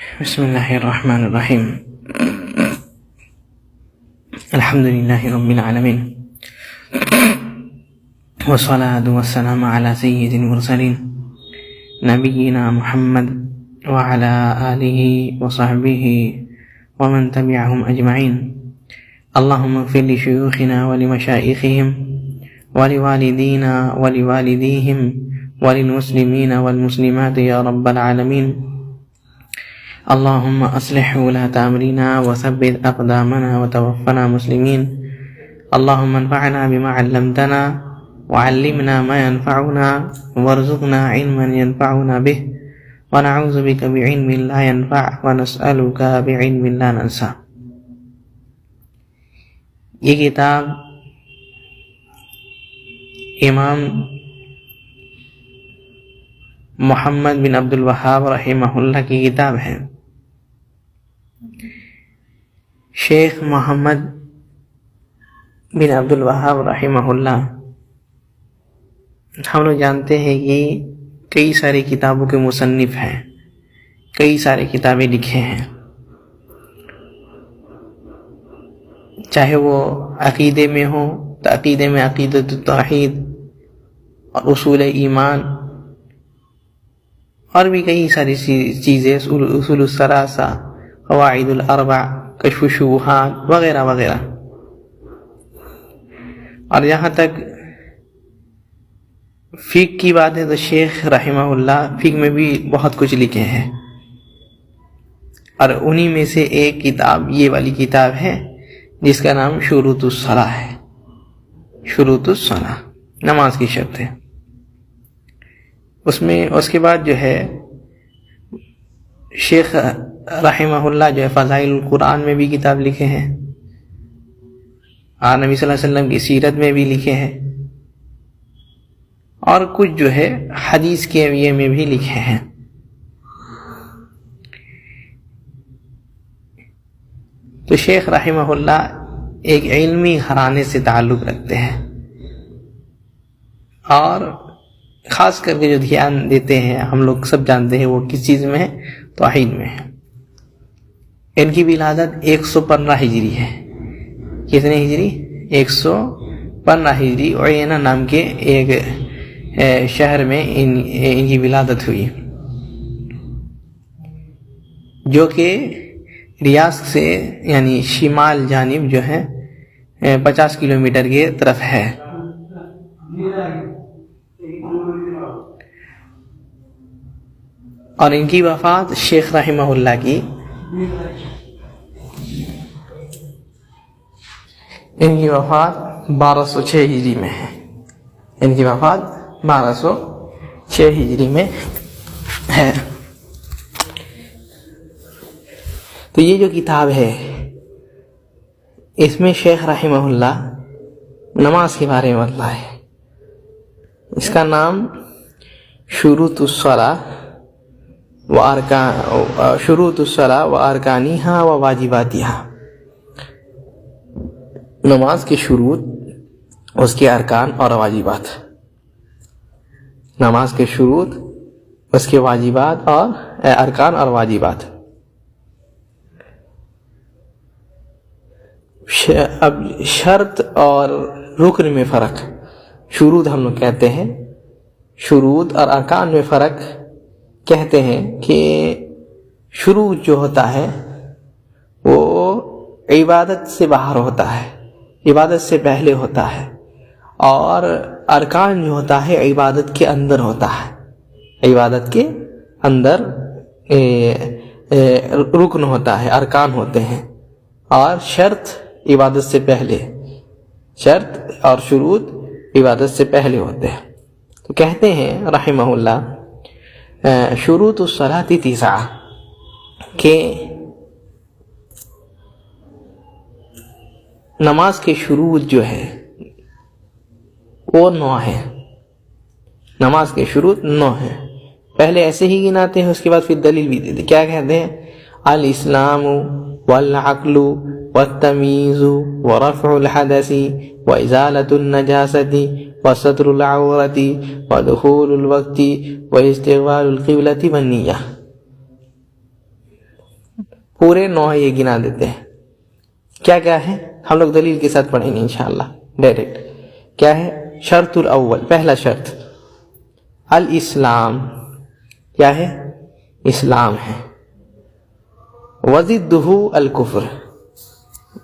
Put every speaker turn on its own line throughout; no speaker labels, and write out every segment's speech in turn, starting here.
بسم اللہ الرحمن الرحیم الحمد للہ رب العالمین والصلاة والسلام علی سید المرسلین نبینا محمد وعلى آلہ وصحبہ ومن تبعهم اجمعین اللہم اغفر لشیوخنا ولمشائخہم ولوالدینا ولوالدیہم وللمسلمین والمسلمات یا رب العالمین اللهم أصلح ولاة أمرنا وثبت أقدامنا وتوفنا مسلمين اللهم انفعنا بما علمتنا وعلمنا ما ينفعنا وارزقنا علما ينفعنا به ونعوذ بك بعلم لا ينفع ونسألك بعلم لا ننسى. یہ کتاب امام محمد بن عبد الوہاب رحمہ اللہ کی کتاب ہے. شیخ محمد بن عبد الوہاب رحمہ اللہ ہم لوگ جانتے ہیں کہ کئی ساری کتابوں کے مصنف ہیں، کئی ساری کتابیں لکھے ہیں، چاہے وہ عقیدے میں ہوں تو عقیدے میں عقیدۃ التوحید اور اصول ایمان اور بھی کئی ساری چیزیں، اصول الثلاثہ، قواعد الاربع، کشف الشبہات وغیرہ وغیرہ. اور یہاں تک فقہ کی بات ہے تو شیخ رحمہ اللہ فقہ میں بھی بہت کچھ لکھے ہیں، اور انہی میں سے ایک کتاب یہ والی کتاب ہے جس کا نام شروط الصلاۃ ہے. شروط الصلاۃ نماز کی شرط ہے. اس کے بعد جو ہے شیخ رحمہ اللہ جو ہے فضائل القرآن میں بھی کتاب لکھے ہیں، اور نبی صلی اللہ علیہ وسلم کی سیرت میں بھی لکھے ہیں، اور کچھ جو ہے حدیث کے یہ میں بھی لکھے ہیں. تو شیخ رحمہ اللہ ایک علمی گھرانے سے تعلق رکھتے ہیں، اور خاص کر کے جو دھیان دیتے ہیں ہم لوگ سب جانتے ہیں وہ کس چیز میں ہے، توحید میں ہے. ان کی ولادت 115 ہجری ہے. کتنے ہجری؟ 115 ہجری. عینہ نام کے ایک شہر میں ان کی ولادت ہوئی، جو کہ ریاض سے یعنی شمال جانب جو ہے 50 کلومیٹر کی طرف ہے. اور ان کی وفات شیخ رحمہ اللہ کی ان کی وفات 1206 ہجری میں ہے. ان کی وفات 1206 ہجری میں ہے. تو یہ جو کتاب ہے اس میں شیخ رحمہ اللہ نماز کے بارے میں بتلا ہے. اس کا نام شروط الصلاۃ شروط الصلاۃ و ارکانہا و واجباتہا. نماز کے شروط، اس کے ارکان اور واجبات. نماز کے شروط، اس کے واجبات اور ارکان اور واجبات. اب شرط اور رکن میں فرق. شروط ہم لوگ کہتے ہیں، شروط اور ارکان میں فرق کہتے ہیں کہ شروع جو ہوتا ہے وہ عبادت سے باہر ہوتا ہے، عبادت سے پہلے ہوتا ہے، اور ارکان جو ہوتا ہے عبادت کے اندر ہوتا ہے. عبادت کے اندر رکن ہوتا ہے، ارکان ہوتے ہیں، اور شرط عبادت سے پہلے. شرط اور شروط عبادت سے پہلے ہوتے ہیں. تو کہتے ہیں رحمہ اللہ شروط الصلاۃ 9 کہ نماز کے شروط جو ہے وہ 9 ہے. نماز کے شروط 9 ہیں. پہلے ایسے ہی گناتے ہیں، اس کے بعد پھر دلیل بھی دیتے. کیا کہتے ہیں؟ الاسلام والعقل والتمیز ورفع الحدث وازالۃ النجاسۃ وستر العورۃ ودخول الوقت واستقبال القبلۃ والنیہ. پورے 9 یہ گنا دیتے ہیں. کیا کیا ہے ہم لوگ دلیل کے ساتھ پڑھیں گے انشاءاللہ ڈائریکٹ. کیا ہے؟ شرط الاول، پہلا شرط الاسلام. کیا ہے؟ اسلام ہے. وضدہ الکفر،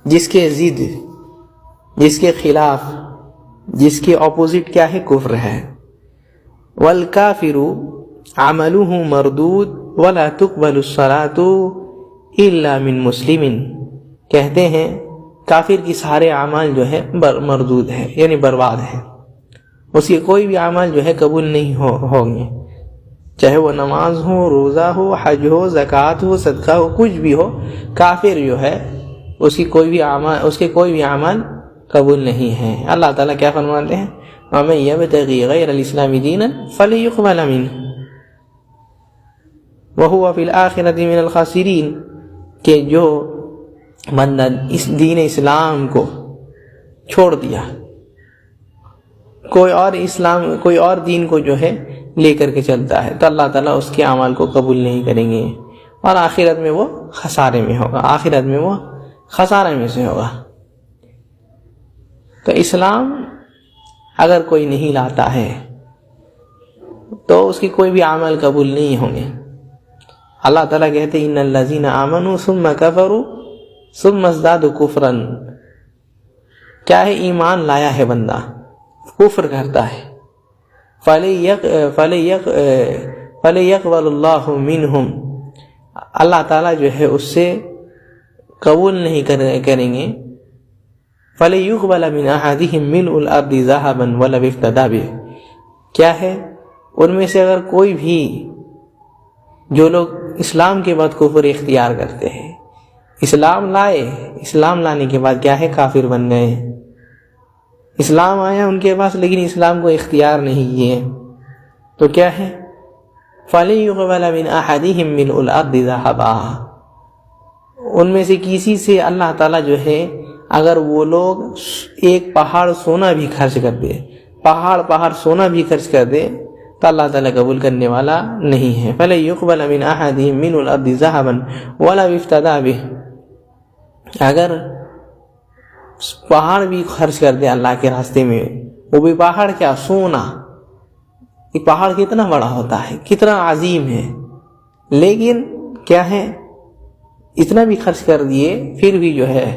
جس کے ضد، جس کے خلاف، جس کے اپوزٹ کیا ہے؟ کفر ہے. والکافر عملہ مردود ولا تقبل الصلاة الا من مسلم. کہتے ہیں کافر کی سارے اعمال جو ہے مردود ہے، یعنی برباد ہے. اس کے کوئی بھی اعمال جو ہے قبول نہیں ہوں گے، چاہے وہ نماز ہو، روزہ ہو، حج ہو، زکوٰۃ ہو، صدقہ ہو، کچھ بھی ہو. کافر جو ہے اس کے کوئی بھی اعمال قبول نہیں ہیں. اللہ تعالیٰ کیا فرماتے ہیں؟ وَمَن يَبْتَغِ غَيْرَ الْإِسْلَامِ دِينًا فَلَن يُقْبَلَ مِنْهُ وَهُوَ فِي الْآخِرَةِ مِنَ الْخَاسِرِينَ. کہ جو بندہ اس دین اسلام کو چھوڑ دیا، کوئی اور دین کو جو ہے لے کر کے چلتا ہے، تو اللہ تعالیٰ اس کے اعمال کو قبول نہیں کریں گے، اور آخرت میں وہ خسارے میں ہوگا، آخرت میں وہ خسارے میں سے ہوگا. تو اسلام اگر کوئی نہیں لاتا ہے تو اس کی کوئی بھی عمل قبول نہیں ہوں گے. اللہ تعالیٰ کہتے ہیں ان الذین آمنوا ثم کفروا ثم ازدادوا کفرا. کیا ہے؟ ایمان لایا ہے بندہ، کفر کرتا ہے، فَلَيَقْبَلُ اللَّهُ مِنْهُمْ. اللہ تعالیٰ جو ہے اس سے قبول نہیں کریں گے. فَلَيُقْبَلَ مِنْ أَحَدِهِمْ مِلْءُ الْأَرْضِ ذَهَبًا وَلَوِ افْتَدَىٰ بِهِ. کیا ہے؟ ان میں سے اگر کوئی بھی جو لوگ اسلام کے بعد کفر اختیار کرتے ہیں، اسلام لائے، اسلام لانے کے بعد کیا ہے؟ کافر بن گئے. اسلام آیا ان کے پاس لیکن اسلام کو اختیار نہیں کیے، تو کیا ہے؟ فَلَيُقْبَلَ مِنْ أَحَدِهِمْ مِلْءُ الْأَرْضِ ذَهَبًا. ان میں سے کسی سے اللہ تعالیٰ جو ہے اگر وہ لوگ ایک پہاڑ سونا بھی خرچ کر دے، پہاڑ سونا بھی خرچ کر دے، تو اللہ تعالیٰ قبول کرنے والا نہیں ہے. فَلَيُقْبَلَ مِنْ أَحَدِهِمْ مِلْءُ الْأَرْضِ ذَهَبًا وَلَوِ افْتَدَىٰ بِهِ. اگر پہاڑ بھی خرچ کر دے اللہ کے راستے میں، وہ بھی پہاڑ کیا؟ سونا. ایک پہاڑ کتنا بڑا ہوتا ہے، کتنا عظیم ہے، لیکن کیا ہے؟ اتنا بھی خرچ کر دیے پھر بھی جو ہے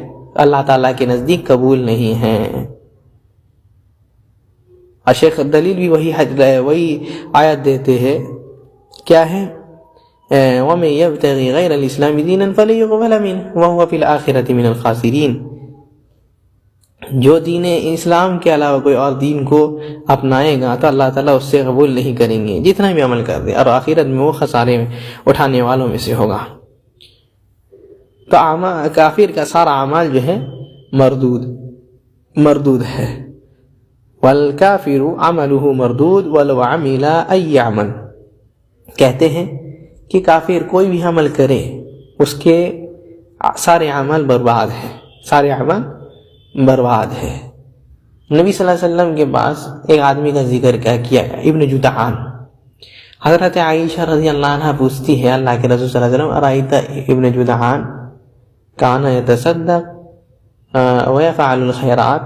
اللہ تعالیٰ کے نزدیک قبول نہیں ہیں. اور شیخ دلیل بھی وہی آیت دیتے ہیں. کیا ہے؟ وَمَن يَبْتَغِ غَيْرَ الْإِسْلَامِ دِينًا فَلَن يُقْبَلَ مِنْهُ وَهُوَ فِي الْآخِرَةِ مِنَ الْخَاسِرِينَ. جو دین اسلام کے علاوہ کوئی اور دین کو اپنائے گا تو اللہ تعالیٰ اس سے قبول نہیں کریں گے، جتنا بھی عمل کر دے، اور آخرت میں وہ خسارے میں اٹھانے والوں میں سے ہوگا. تو کافر کا سارا اعمال جو ہے مردود ہے. والکافر عملہ مردود ولو عمل ای عمل. کہتے ہیں کہ کافر کوئی بھی عمل کرے اس کے سارے اعمال برباد ہیں، سارے اعمال برباد ہے. نبی صلی اللہ علیہ وسلم کے پاس ایک آدمی کا ذکر کیا ابن جدعان. حضرت عائشہ رضی اللہ عنہ پوچھتی ہے اللہ کے رسول صلی اللہ علیہ وسلم ارائیت ابن جدعان کان یتصدق ویفعل الخیرات.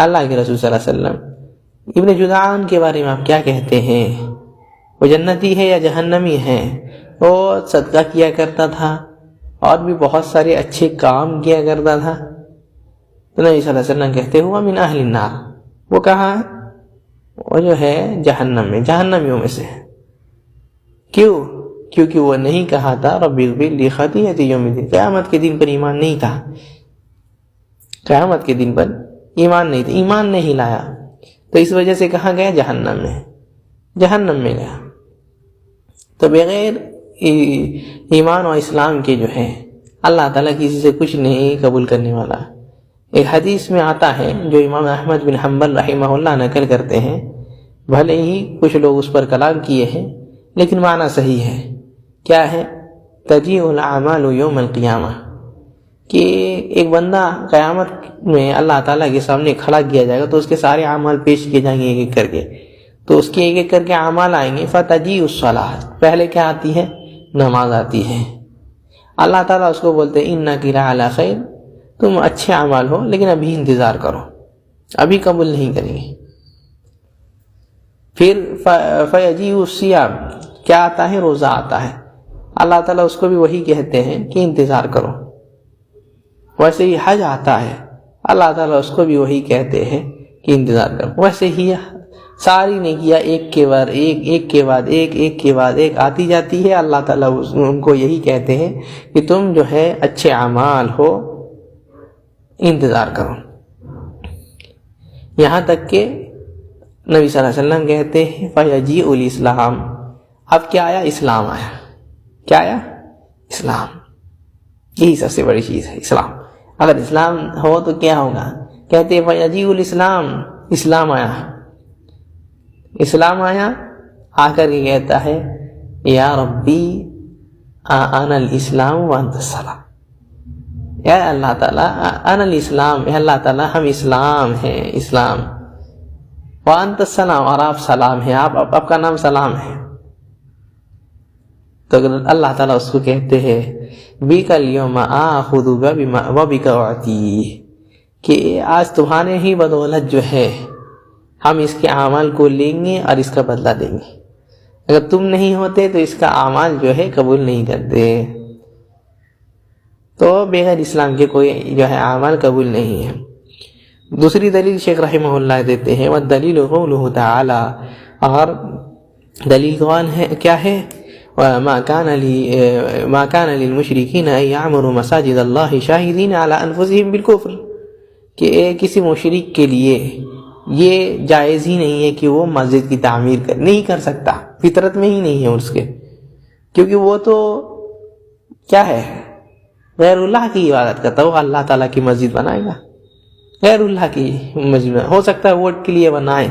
اللہ کے رسول صلی اللہ علیہ وسلم ابن جدعان کے بارے میں آپ کیا کہتے ہیں؟ وہ جنتی ہے یا جہنمی ہے؟ وہ صدقہ کیا کرتا تھا اور بھی بہت سارے اچھے کام کیا کرتا تھا. تو نبی صلی اللہ علیہ وسلم کہتے ہوا من اہل النار. وہ کہاں ہے؟ وہ جو ہے جہنم میں، جہنمیوں میں سے. کیوں؟ کیونکہ وہ نہیں کہا تھا ربی اغفر لی خطیئتی یوم الدین. قیامت کے دن پر ایمان نہیں تھا، قیامت کے دن پر ایمان نہیں تھا، ایمان نہیں لایا، تو اس وجہ سے کہاں گیا؟ جہنم میں گیا. تو بغیر ایمان و اسلام کے جو ہے اللہ تعالیٰ کسی سے کچھ نہیں قبول کرنے والا. ایک حدیث میں آتا ہے جو امام احمد بن حنبل رحمہ اللہ نقل کرتے ہیں، بھلے ہی کچھ لوگ اس پر کلام کیے ہیں لیکن معنی صحیح ہے. کیا ہے؟ تجیء الاعمال یوم القیامہ. کہ ایک بندہ قیامت میں اللہ تعالیٰ کے سامنے کھڑا کیا جائے گا تو اس کے سارے اعمال پیش کیے جائیں گے ایک ایک کر کے. تو اس کے ایک ایک کر کے اعمال آئیں گے. فتجیء الصلاۃ. پہلے کیا آتی ہے؟ نماز آتی ہے. اللہ تعالیٰ اس کو بولتے ہیں انک لعلی خیر، تم اچھے اعمال ہو لیکن ابھی انتظار کرو، ابھی قبول نہیں کریں گے۔ پھر فیجیء الصیام، کیا آتا ہے؟ روزہ آتا ہے، اللہ تعالیٰ اس کو بھی وہی کہتے ہیں کہ انتظار کرو۔ ویسے ہی حج آتا ہے، اللہ تعالیٰ اس کو بھی وہی کہتے ہیں کہ انتظار کرو۔ ویسے ہی ساری نیکیاں ایک کے بعد ایک، ایک کے بعد ایک، ایک کے بعد ایک آتی جاتی ہے، اللہ تعالیٰ ان کو یہی کہتے ہیں کہ تم جو ہے اچھے اعمال ہو، انتظار کرو۔ یہاں تک کہ نبی صلی اللہ علیہ وسلم کہتے ہیں فیجیء الاسلام، اب کیا آیا؟ اسلام آیا۔ کیا آیا؟ اسلام۔ یہی سب سے بڑی چیز ہے، اسلام۔ اگر اسلام ہو تو کیا ہوگا؟ کہتے ہیں فیجیء الاسلام، اسلام آیا۔ اسلام آیا، آ کر کے کہتا ہے یا ربی انا الاسلام وانت السلام، یا اللہ تعالیٰ انا الاسلام، یا اللہ تعالیٰ ہم اسلام ہیں، اسلام، وانت السلام، اور آپ سلام ہیں، آپ کا نام سلام ہے۔ تو اللہ تعالیٰ اس کو کہتے ہیں بیک الیوم آخذ وبک اعطی، کہ آج تمہارے ہی بدولت جو ہے ہم اس کے اعمال کو لیں گے اور اس کا بدلہ دیں گے۔ اگر تم نہیں ہوتے تو اس کا اعمال جو ہے قبول نہیں کرتے۔ تو بغیر اسلام کے کوئی جو ہے اعمال قبول نہیں ہے۔ دوسری دلیل شیخ رحمہ اللہ دیتے ہیں والدلیل قولہ تعالی، اور دلیل کون ہے؟ کیا ہے؟ ما كان للمشركين ان يعمروا مساجد الله شاهدين على انفسهم بالكفر، کہ کسی مشرک کے لیے یہ جائز ہی نہیں ہے کہ وہ مسجد کی تعمیر نہیں کر سکتا، فطرت میں ہی نہیں ہے اس کے، کیونکہ وہ تو کیا ہے؟ غیر اللہ کی عبادت کرتا، وہ اللہ تعالیٰ کی مسجد بنائے گا؟ غیر اللہ کی مسجد ہو سکتا ہے ووٹ کے لیے بنائے،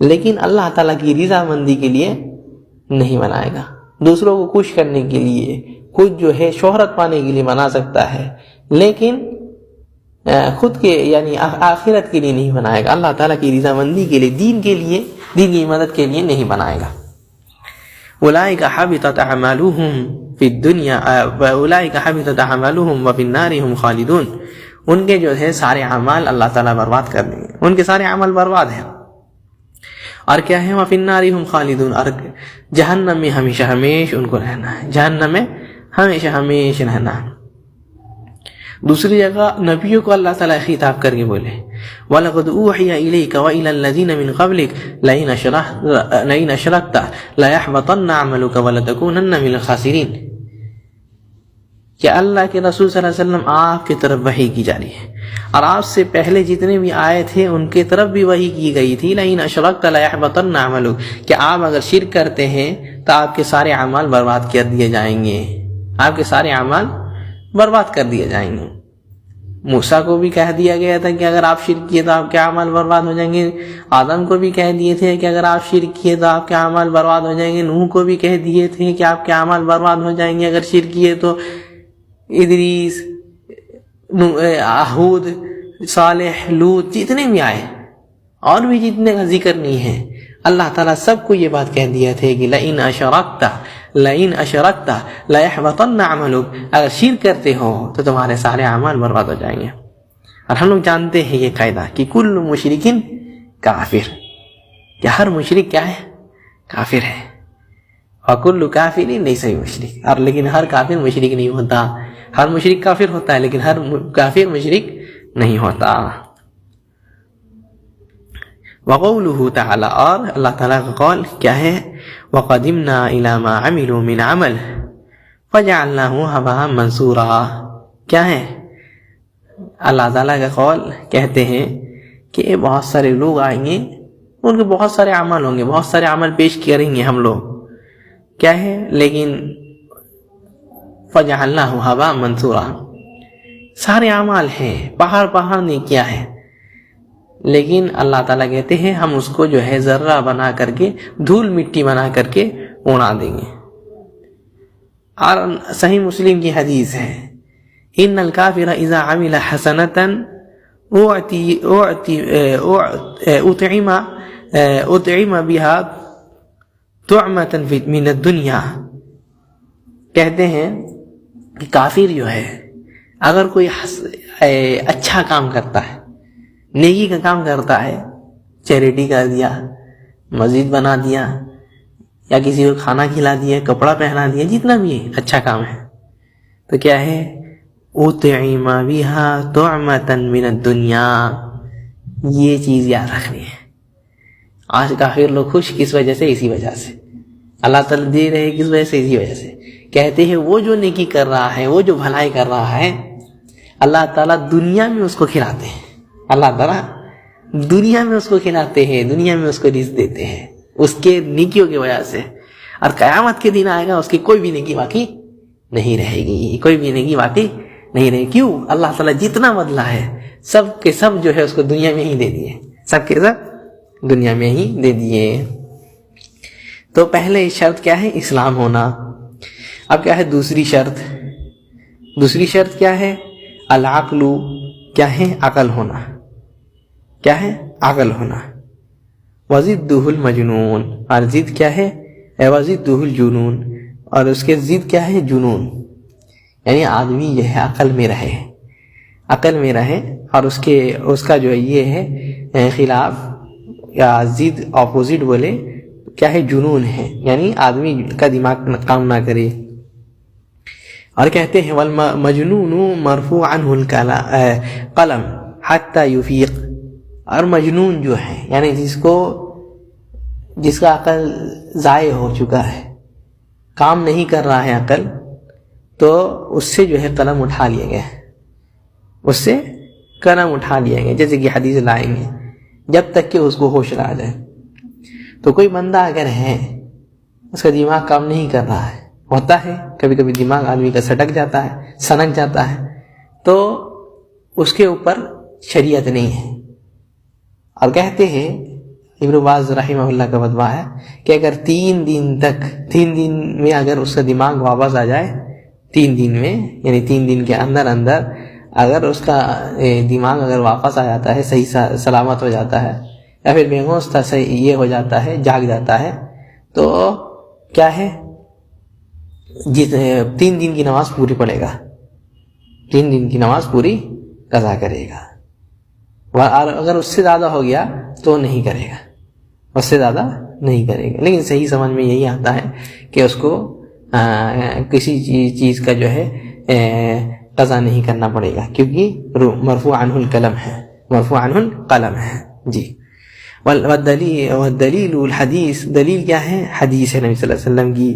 لیکن اللہ تعالیٰ کی رضا مندی کے لیے نہیں بنائے گا۔ دوسروں کو خوش کرنے کے لیے، خود جو ہے شہرت پانے کے لیے بنا سکتا ہے، لیکن خود کے یعنی آخرت کے لیے نہیں بنائے گا، اللہ تعالیٰ کی رضا مندی کے لیے، دین کی مدد کے لیے نہیں بنائے گا۔ اولئک حبطت اعمالهم فی الدنیا واولئک حبطت اعمالهم وفی النار هم خالدون، ان کے جو ہے سارے اعمال اللہ تعالیٰ برباد کر دیں گے، ان کے سارے عمل برباد ہیں، اور کیا ہے؟ وفی النار هم خالدون، اور جہنم میں ہمیشہ ہمیشہ ان کو رہنا ہے، جہنم میں ہمیشہ ہمیشہ رہنا ہے۔ دوسری جگہ نبیوں کو اللہ تعالیٰ خطاب کر کے بولے وَلَقَدْ أُوحِيَ إِلَيْكَ وَإِلَى الَّذِينَ مِنْ قَبْلِكَ لَئِنْ أَشْرَكْتَ لَيَحْبَطَنَّ عَمَلُكَ وَلَتَكُونَنَّ مِنَ الْخَاسِرِينَ، کہ اللہ کے رسول صلی اللہ علیہ وسلم آپ کی طرف وحی کی جا رہی ہے، اور آپ سے پہلے جتنے بھی آئے تھے ان کی طرف بھی وحی کی گئی تھی لَئِنْ أَشْرَكْتَ لَيَحْبَطَنَّ عَمَلُكَ، کہ آپ اگر شرک کرتے ہیں تو آپ کے سارے اعمال برباد کر دیے جائیں گے، آپ کے سارے اعمال برباد کر دیے جائیں گے۔ موسیٰ کو بھی کہہ دیا گیا تھا کہ اگر آپ شرک کیے تو آپ کے اعمال برباد ہو جائیں گے، آدم کو بھی کہہ دیے تھے کہ اگر آپ شرک کیے تو آپ کے اعمال برباد ہو جائیں گے، نوح کو بھی کہہ دیے تھے کہ آپ کے اعمال برباد ہو جائیں گے اگر شرک کیے تو، ادریس، ہود، صالح، لوط، جتنے بھی آئے اور بھی جتنے کا ذکر نہیں ہے، اللہ تعالیٰ سب کو یہ بات کہہ دیا تھے کہ لَئِنْ أَشْرَكْتَ لَيَحْبَطَنَّ عَمَلُكَ، اگر شرک کرتے ہو تو تمہارے سارے اعمال برباد ہو جائیں گے۔ اور ہم لوگ جانتے ہیں یہ قاعدہ کہ کل مشرکن کافر، کہ ہر مشرک کیا ہے؟ کافر ہے، اور کل کافر لیس بمشرک، اور لیکن ہر کافر مشرک نہیں ہوتا، ہر مشرک کافر ہوتا ہے لیکن ہر کافر مشرک نہیں ہوتا۔ وقوله تعالی، اور اللہ تعالیٰ کا قول کیا ہے؟ وَقَدِمْنَا إِلَى مَا عَمِلُوا مِنْ عَمَلٍ فَجَعَلْنَاهُ هَبَاءً مَنْثُورًا، کیا ہے؟ اللہ تعالیٰ کا قول کہتے ہیں کہ بہت سارے لوگ آئیں گے، ان کے بہت سارے عمل ہوں گے، بہت سارے عمل پیش کریں گے ہم لوگ، کیا ہے؟ لیکن فَجَعَلْنَاهُ هَبَاءً مَنْثُورًا، سارے عمل ہیں، پہاڑ نے کیا ہے، لیکن اللہ تعالیٰ کہتے ہیں ہم اس کو جو ہے ذرہ بنا کر کے، دھول مٹی بنا کر کے اڑا دیں گے۔ اور صحیح مسلم کی حدیث ہے ان الکافر اذا عمل حسنۃ اطعم بها طعمة من الدنیا، کہتے ہیں کہ کافر جو ہے اگر کوئی اچھا کام کرتا ہے، نیکی کا کام کرتا ہے، چیریٹی کر دیا، مسجد بنا دیا، یا کسی کو کھانا کھلا دیا، کپڑا پہنا دیا، جتنا بھی اچھا کام ہے، تو کیا ہے، اطعم بها طعمة من الدنیا، یہ چیز یاد رکھنی ہے۔ آج کافر لوگ خوش کس وجہ سے؟ اسی وجہ سے اللہ تعالیٰ دے رہے کس وجہ سے؟ اسی وجہ سے کہتے ہیں وہ جو نیکی کر رہا ہے، وہ جو بھلائی کر رہا ہے، اللہ تعالیٰ دنیا میں اس کو کھلاتے ہیں، اللہ تعالیٰ دنیا میں اس کو کھلاتے ہیں، دنیا میں اس کو رزق دیتے ہیں اس کے نیکیوں کی وجہ سے، اور قیامت کے دن آئے گا اس کی کوئی بھی نیکی باقی نہیں رہے گی، کوئی بھی نیکی باقی نہیں رہے گی۔ کیوں؟ اللہ تعالیٰ جتنا بدلا ہے سب کے سب جو ہے اس کو دنیا میں ہی دے دیے، سب کے سب دنیا میں ہی دے دیے۔ تو پہلے شرط کیا ہے؟ اسلام ہونا۔ اب کیا ہے دوسری شرط؟ دوسری شرط کیا ہے؟ العقل، کیا ہے؟ عقل ہونا۔ کیا ہے؟ عقل ہونا۔ وضدہ المجنون، اور ضد کیا ہے؟ وضدہ الجنون، اور اس کے ضد کیا ہے؟ جنون، یعنی آدمی یہ ہے عقل میں رہے، عقل میں رہے، اور اس کا جو ہے یہ ہے خلاف یا ضد، اپوزٹ بولے کیا ہے؟ جنون ہے، یعنی آدمی کا دماغ کام نہ کرے۔ اور کہتے ہیں والمجنون مرفوع عنہ القلم حتی یفیق، اور مجنون جو ہے یعنی جس کا عقل ضائع ہو چکا ہے، کام نہیں کر رہا ہے عقل، تو اس سے جو ہے قلم اٹھا لیا گیا، اس سے قلم اٹھا لیا گیا، جیسے کہ حدیث لائیں گے جب تک کہ اس کو ہوش نہ آ جائے۔ تو کوئی بندہ اگر ہے اس کا دماغ کام نہیں کر رہا ہے، ہوتا ہے کبھی کبھی دماغ آدمی کا سٹک جاتا ہے، سنک جاتا ہے، تو اس کے اوپر شریعت نہیں ہے۔ اور کہتے ہیں ابن باز رحمہ اللہ کا فتویٰ ہے کہ اگر 3 دن میں اگر اس کا دماغ واپس آ جائے، 3 دن میں یعنی 3 دن کے اندر اگر اس کا دماغ اگر واپس آ جاتا ہے، صحیح سلامت ہو جاتا ہے، یا پھر بے ہوش تھا صحیح یہ ہو جاتا ہے، جاگ جاتا ہے، تو کیا ہے 3 دن کی نماز پوری پڑھے گا، 3 دن کی نماز پوری قضا کرے گا۔ اور اگر اس سے زیادہ ہو گیا تو نہیں کرے گا، اس سے زیادہ نہیں کرے گا۔ لیکن صحیح سمجھ میں یہی آتا ہے کہ اس کو کسی چیز کا جو ہے قضا نہیں کرنا پڑے گا، کیونکہ مرفوع عنہ القلم ہے، مرفوع عنہ القلم ہے۔ جی والدلیل الحدیث، دلیل کیا ہے؟ حدیث ہے نبی صلی اللہ علیہ وسلم کی،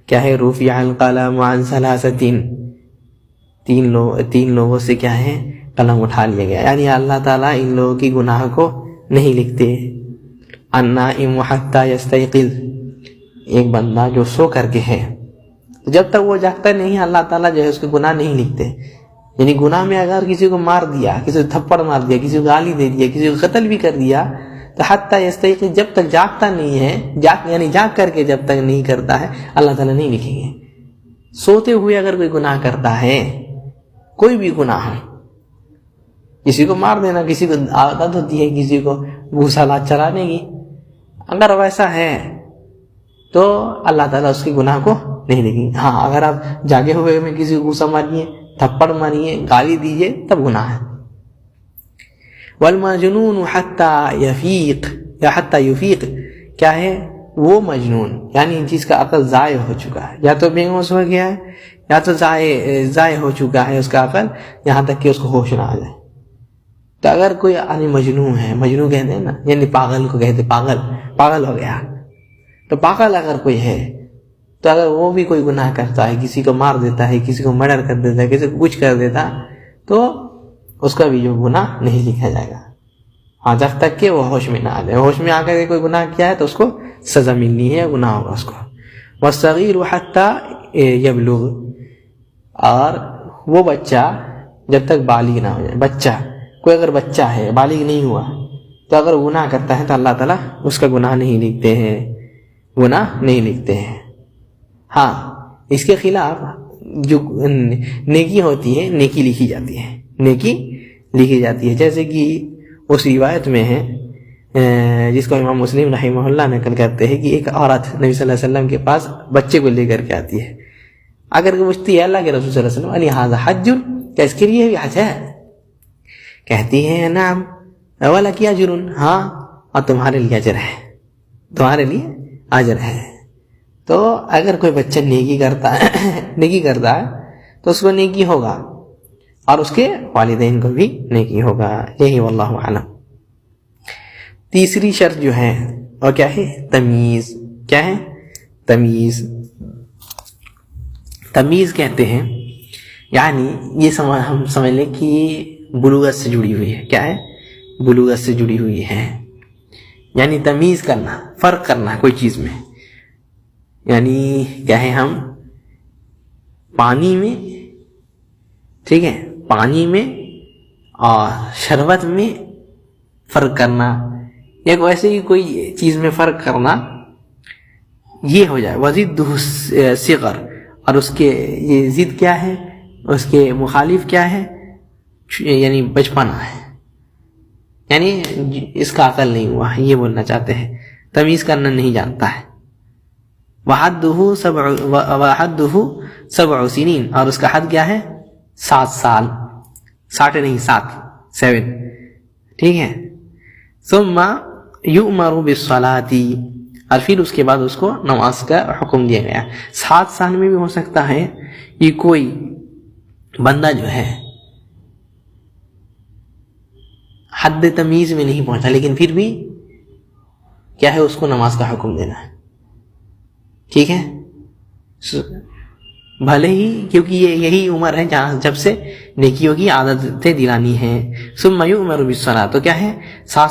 کیا ہے؟ رفع القلم عن 3، 3 لوگوں سے کیا ہے؟ قلم اٹھا لیا گیا، یعنی اللہ تعالیٰ ان لوگوں کی گناہ کو نہیں لکھتے۔ النائم حتی یستیقظ، ایک بندہ جو سو کر کے ہے جب تک وہ جاگتا نہیں، اللہ تعالیٰ جو ہے اس کے گناہ نہیں لکھتے۔ یعنی گناہ میں اگر کسی کو مار دیا، کسی کو تھپڑ مار دیا، کسی کو گالی دے دیا، کسی کو قتل بھی کر دیا، تو حتی یستیقظ، جب تک جاگتا نہیں ہے، یعنی جاگ کر کے جب تک نہیں کرتا ہے، اللہ تعالیٰ نہیں لکھیں گے۔ سوتے ہوئے اگر کوئی گناہ کرتا ہے، کوئی بھی گناہ، کسی کو مار دینا، کسی کو عادت ہوتی ہے کسی کو گھوسالات چلانے کی، اگر ویسا ہے تو اللہ تعالیٰ اس کے گناہ کو نہیں لکھیں گے۔ ہاں اگر آپ جاگے ہوئے میں کسی کو غصہ ماریے، تھپڑ ماریے، گالی دیجیے، تب گناہ ہے۔ والمجنون حتی یفیق، یا حتی یفیق کیا ہے؟ وہ مجنون یعنی جس کا عقل ضائع ہو چکا ہے، یا تو بے ہوش ہو گیا ہے، یا تو ضائع ہو چکا ہے اس کا عقل، یہاں تک کہ اس کو ہوش نہ آ جائے۔ تو اگر کوئی یعنی مجنون ہے، مجنون کہتے ہیں نا، یعنی پاگل کو کہتے، پاگل ہو گیا، تو پاگل اگر کوئی ہے تو اگر وہ بھی کوئی گناہ کرتا ہے، کسی کو مار دیتا ہے، کسی کو مرڈر کر دیتا ہے، کسی کو کچھ کر دیتا، تو اس کا بھی جو گناہ نہیں لکھا جائے گا، ہاں جب تک کہ وہ ہوش میں نہ آ جائے۔ ہوش میں آ کر کے کوئی گناہ کیا ہے تو اس کو سزا ملنی ہے، گناہ ہوگا اس کو۔ والصغیر حتی یبلغ، اور وہ بچہ جب تک بالغ نہ ہو جائے، بچہ کوئی اگر بچہ ہے بالغ نہیں ہوا تو اگر گناہ کرتا ہے تو اللہ تعالیٰ اس کا گناہ نہیں لکھتے ہیں، گناہ نہیں لکھتے ہیں۔ ہاں اس کے خلاف جو نیکی ہوتی ہے، نیکی لکھی جاتی ہے، نیکی لکھی جاتی ہے، جیسے کہ اس روایت میں ہے جس کو امام مسلم رحمہ اللہ نقل کرتے ہیں کہ ایک عورت نبی صلی اللہ علیہ وسلم کے پاس بچے کو لے کر کے آتی ہے، اگر کہ پوچھتی ہے اللہ کے رسول صلی اللہ علیہ وسلم علی ھذا حج، کیا اس کے لیے بھی حج ہے؟ کہتی ہے نعم ولک اجر، ہاں اور تمہارے لیے اجر ہے، تمہارے لیے اجر ہے۔ تو اگر کوئی بچہ نیکی کرتا ہے تو اس کو نیکی ہوگا اور اس کے والدین کو بھی نیکی ہوگا، یہی واللہ اعلم۔ تیسری شرط جو ہے اور کیا ہے؟ تمیز۔ کیا ہے؟ تمیز۔ تمیز کہتے ہیں یعنی یہ ہم سمجھ لیں کہ یہ بلوغت سے جڑی ہوئی ہے۔ کیا ہے؟ بلوغت سے جڑی ہوئی ہے، یعنی تمیز کرنا، فرق کرنا کوئی چیز میں، یعنی کیا ہے، ہم پانی میں، ٹھیک ہے، پانی میں اور شربت میں فرق کرنا، یا ویسے ہی کوئی چیز میں فرق کرنا، یہ ہو جائے وضدہ صغر، اور اس کے یہ ضد کیا ہے، اس کے مخالف کیا ہے، یعنی بچپنا ہے، یعنی اس کا عقل نہیں ہوا، یہ بولنا چاہتے ہیں، تمیز کرنا نہیں جانتا ہے۔ وحدہ سبع سنین، اور اس کا حد کیا ہے؟ 7 سال، 60 نہیں 7، ٹھیک ہے۔ ثم یؤمر بالصلاۃ، اور پھر اس کے بعد اس کو نماز کا حکم دیا گیا۔ 7 سال میں بھی ہو سکتا ہے کہ کوئی بندہ جو ہے حد تمیز میں نہیں پہنچا، لیکن پھر بھی کیا ہے، اس کو نماز کا حکم دینا ہے، ٹھیک ہے، بھلے ہی، کیونکہ یہ یہی عمر ہے جب سے نیکیوں کی عادتیں دلانی ہیں۔ ثم یؤمر بالصلاۃ، تو کیا ہے، 7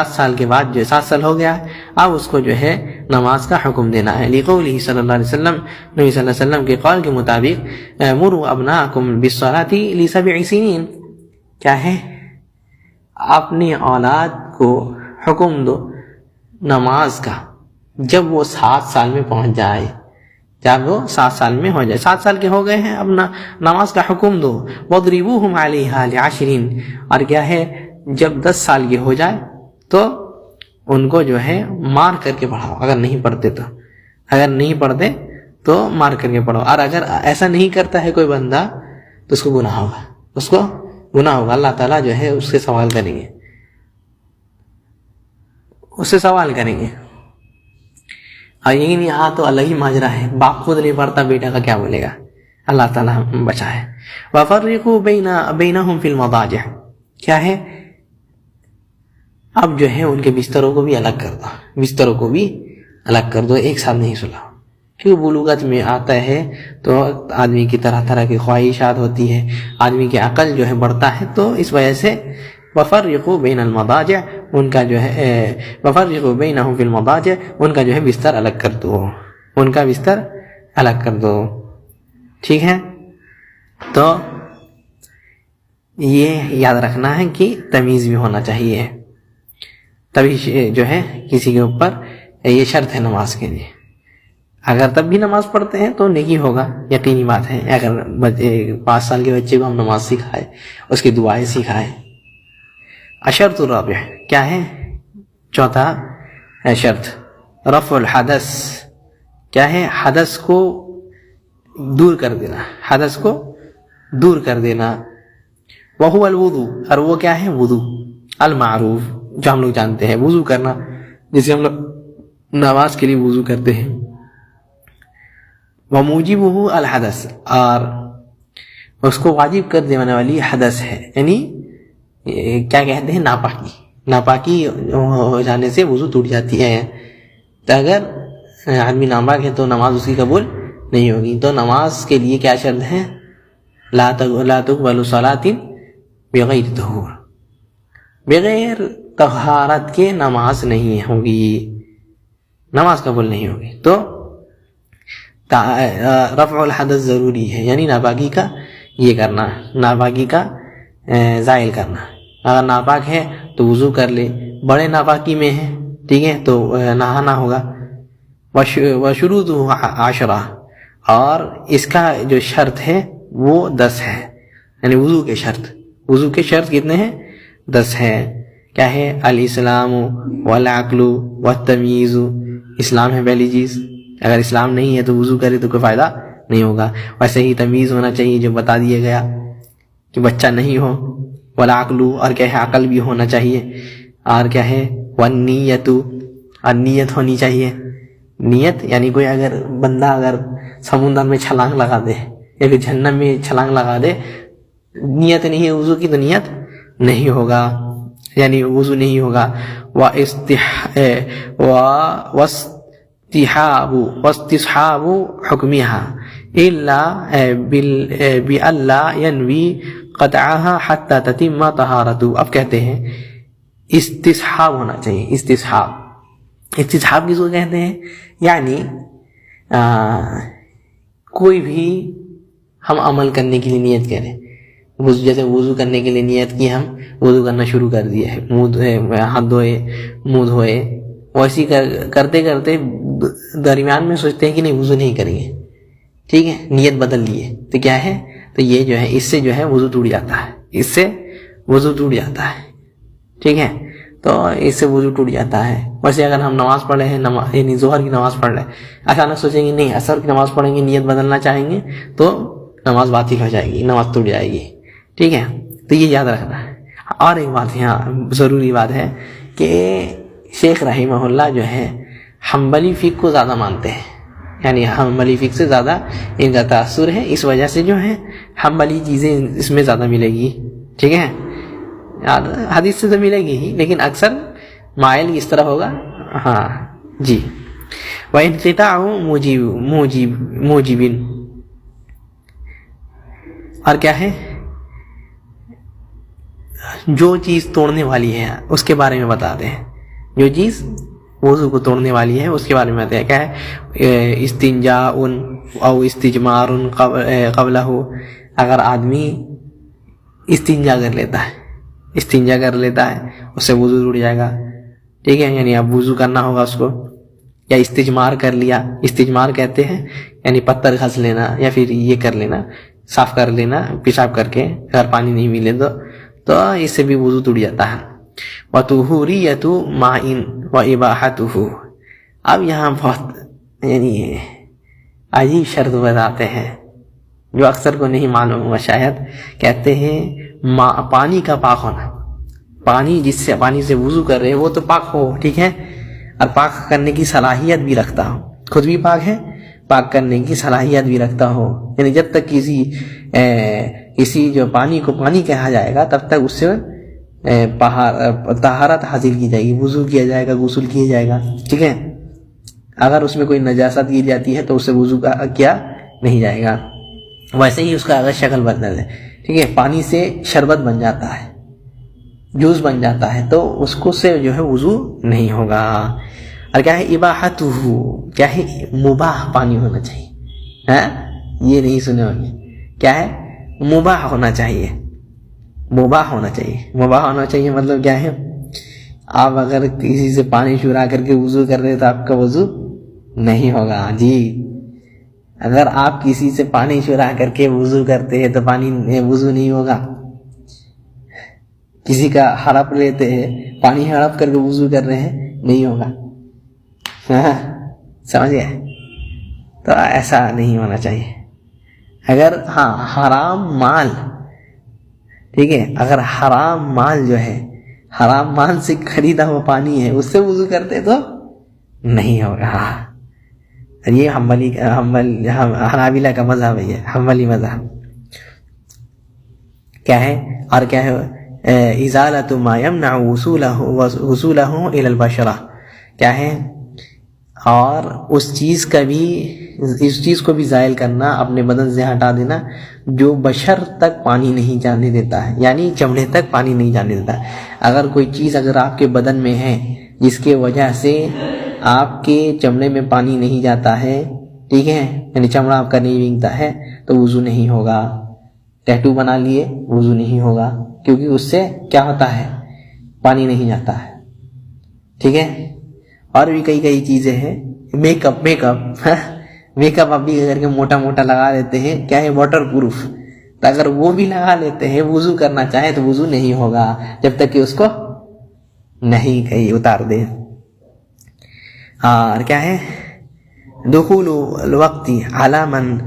سال کے بعد جو 7 سال ہو گیا، اب اس کو جو ہے نماز کا حکم دینا ہے۔ لقولہ صلی اللہ علیہ وسلم، نبی صلی اللہ علیہ وسلم کے قول کے مطابق، مروا ابناءکم بالصلاۃ ل7 سنین، کیا ہے، اپنی اولاد کو حکم دو نماز کا جب وہ 7 سال میں پہنچ جائے، جب وہ 7 سال میں ہو جائے، 7 سال کے ہو گئے ہیں، اب نماز کا حکم دو۔ وَاضْرِبُوهُمْ عَلَيْهَا ل10، اور کیا ہے، جب 10 سال کے ہو جائے تو ان کو جو ہے مار کر کے پڑھاؤ، اگر نہیں پڑھتے تو مار کر کے پڑھو، اور اگر ایسا نہیں کرتا ہے کوئی بندہ تو اس کو گناہ ہوگا، اللہ تعالیٰ جو ہے اس سے سوال کریں گے، اور یہی یہاں تو الگ ہی ماجرا ہے، باپ خود نہیں پڑھتا، بیٹا کا کیا بولے گا، اللہ تعالیٰ ہم بچائے۔ وَفَرِّقُوا بَيْنَهُمْ فِي الْمَضَاجِعِ، کیا ہے، اب جو ہے ان کے بستروں کو بھی الگ کر دو، ایک ساتھ نہیں سلاؤ، کیونکہ بلوغت میں آتا ہے تو آدمی کی طرح طرح کی خواہشات ہوتی ہے، آدمی کی عقل جو ہے بڑھتا ہے، تو اس وجہ سے وَفَرِّقُوا بَيْنَ الْمَضَاجِعِ، ان کا جو ہے وَفَرِّقُوا بَيْنَهُمْ فِي الْمَضَاجِعِ، ان کا جو ہے بستر الگ کر دو، ٹھیک ہے۔ تو یہ یاد رکھنا ہے کہ تمیز بھی ہونا چاہیے، تبھی جو ہے کسی کے اوپر یہ شرط ہے نماز کے لیے، اگر تب بھی نماز پڑھتے ہیں تو نیکی ہوگا، یقینی بات ہے۔ اگر 5 سال کے بچے کو ہم نماز سکھائے، اس کی دعائیں سکھائے۔ الشرط الرابع، کیا ہے، 4 شرط، رفع الحدث، کیا ہے، حدث کو دور کر دینا، وہو الوضو، اور وہ کیا ہے، وضو المعروف، جو ہم لوگ جانتے ہیں، وضو کرنا، جسے ہم لوگ نماز کے لیے وضو کرتے ہیں۔ وموجبہ الحدث، اور اس کو واجب کر دینے والی حدث ہے، یعنی کیا کہتے ہیں، ناپاکی ہو جانے سے وضو ٹوٹ جاتی ہے، تو اگر آدمی ناپاک ہے تو نماز اس کی قبول نہیں ہوگی۔ تو نماز کے لیے کیا شرط ہے، لا تقبل صلاۃ بغیر طہور، بغیر طہارت کے نماز نہیں ہوگی، نماز قبول نہیں ہوگی۔ تو رفع الحدث ضروری ہے، یعنی ناپاکی کا یہ کرنا، ناپاکی کا زائل کرنا۔ اگر ناپاک ہے تو وضو کر لے، بڑے ناپاکی میں ہے، ٹھیک ہے، تو نہانا ہوگا۔ وشروطہ 10، اور اس کا جو شرط ہے وہ 10 ہے، یعنی وضو کے شرط کتنے ہیں، 10 ہے۔ کیا ہے، الاسلام والعقل والتمیز، اسلام ہے پہلی چیز، اگر اسلام نہیں ہے تو وضو کرے تو کوئی فائدہ نہیں ہوگا. ویسے ہی تمیز ہونا چاہیے جو بتا دیا گیا کہ بچہ نہیں ہو. والعقل اور کیا ہے عقل بھی ہونا چاہیے. اور کیا ہے والنیت اور نیت ہونی چاہیے. نیت یعنی کوئی اگر بندہ اگر سمندر میں چھلانگ لگا دے یا پھر جہنم میں چھلانگ لگا دے, نیت نہیں ہے وضو کی تو نیت نہیں ہوگا, یعنی وضو نہیں ہوگا. واستصحاب حکمها الا بألا ينوي قطعها حتى تتم طهارته. اب کہتے ہیں استصحاب ہونا چاہیے. استصحاب کس کو کہتے ہیں؟ یعنی کوئی بھی ہم عمل کرنے کے لیے نیت کریں, جیسے وضو کرنے کے لیے نیت کی, ہم وضو کرنا شروع کر دیا ہے, ہاتھ دھوئے, منہ دھوئے, ویسی کرتے کرتے درمیان میں سوچتے ہیں کہ نہیں وضو نہیں کریں گے, ٹھیک ہے, نیت بدل لیے, تو کیا ہے, تو یہ جو ہے اس سے جو ہے وضو ٹوٹ جاتا ہے, اس سے وضو ٹوٹ جاتا ہے, ٹھیک ہے, تو اس سے وضو ٹوٹ جاتا ہے. ویسے اگر ہم نماز پڑھ رہے ہیں, یعنی ظہر کی نماز پڑھ رہے ہیں, اچانک سوچیں گے نہیں عصر کی نماز پڑھیں گے, نیت بدلنا چاہیں گے تو نماز باطل ہو جائے گی, نماز ٹوٹ جائے گی, ٹھیک ہے, تو یہ یاد رکھنا ہے. اور ایک بات یہاں ضروری بات ہے کہ شیخ رحمہ اللہ جو ہے حنبلی فقہ کو زیادہ مانتے ہیں, یعنی حنبلی فقہ سے زیادہ ان کا تاثر ہے, اس وجہ سے جو ہے حنبلی چیزیں اس میں زیادہ ملے گی, ٹھیک ہے. حدیث سے تو ملے گی ہی, لیکن اکثر مائل اس طرح ہوگا. ہاں جی. وَإِنْقِطَاعُ مُوجِبٍ اور کیا ہے جو چیز توڑنے والی ہے اس کے بارے میں بتاتے ہیں. جو چیز وضو کو توڑنے والی ہے اس کے بارے میں بتاتے ہیں. کیا ہے استنجاء او استجمار قبلہ, اگر آدمی استنجا کر لیتا ہے اس سے وضو ٹوٹ جائے گا, ٹھیک ہے, یعنی اب وضو کرنا ہوگا اس کو. یا استجمار کر لیا, استجمار کہتے ہیں یعنی پتھر گھس لینا یا پھر یہ کر لینا, صاف کر لینا پیشاب کر کے, اگر پانی نہیں ملے تو اس سے بھی وضو ٹوٹ جاتا ہے. وَطُهُورِيَّةُ مَاءٍ وَإِبَاحَتُهُ. اب یہاں بہت یعنی عجیب شرط بتاتے ہیں جو اکثر کو نہیں معلوم ہوا شاید. کہتے ہیں پانی کا پاک ہونا, پانی جس سے پانی سے وضو کر رہے ہیں وہ تو پاک ہو, ٹھیک ہے, اور پاک کرنے کی صلاحیت بھی رکھتا ہو, خود بھی پاک ہے, پاک کرنے کی صلاحیت بھی رکھتا ہو. یعنی جب تک کسی جو پانی کو پانی کہا جائے گا تب تک اس سے طہارت حاصل کی جائے گی, وضو کیا جائے گا, غسل کیا جائے گا, ٹھیک ہے. اگر اس میں کوئی نجاست کی جاتی ہے تو اس سے وضو کیا نہیں جائے گا. ویسے ہی اس کا اگر شکل بدل ہے, ٹھیک ہے, پانی سے شربت بن جاتا ہے, جوس بن جاتا ہے, تو اس کو سے جو ہے وضو نہیں ہوگا. اور کیا ہے اباحتہ, کیا ہے مباح پانی ہونا چاہیے. یہ نہیں سنے ہوگے, کیا ہے مباح ہونا چاہیے. مباح ہونا چاہیے مطلب کیا ہے, آپ اگر کسی سے پانی چرا کر کے وضو کر رہے تو آپ کا وضو نہیں ہوگا. جی, اگر آپ کسی سے پانی چرا کر کے وضو کرتے ہیں تو وضو نہیں ہوگا. کسی کا ہڑپ لیتے ہیں, پانی ہڑپ کر کے وضو کر رہے ہیں, نہیں ہوگا. سمجھ گئے؟ تو ایسا نہیں ہونا چاہیے. اگر حرام مال, ٹھیک ہے, اگر حرام مال جو ہے حرام مال سے خریدا ہوا پانی ہے اس سے وضو کرتے تو نہیں ہوگا. یہ حنابلہ کا مذہب ہے, یہ حنبلی مذہب. کیا ہے اور کیا ہے ازالۃ ما یمنع وصولہ الی البشرہ, کیا ہے اور اس چیز کو بھی زائل کرنا, اپنے بدن سے ہٹا دینا جو بشر تک پانی نہیں جانے دیتا ہے, یعنی چمڑے تک پانی نہیں جانے دیتا. اگر کوئی چیز اگر آپ کے بدن میں ہے جس کے وجہ سے آپ کے چمڑے میں پانی نہیں جاتا ہے, ٹھیک ہے, یعنی چمڑا آپ کا نہیں بھیگتا ہے تو وضو نہیں ہوگا. ٹیٹو بنا لیے وضو نہیں ہوگا, کیونکہ اس سے کیا ہوتا ہے پانی نہیں جاتا ہے, ٹھیک ہے. اور بھی کئی چیزیں ہیں. میک اپ آپ بھی کر کے موٹا لگا لیتے ہیں, کیا ہے واٹر پروف, تو اگر وہ بھی لگا لیتے ہیں وضو کرنا چاہے تو وضو نہیں ہوگا جب تک کہ اس کو نہیں کہیں اتار دے. اور کیا ہے دخول الوقت علی من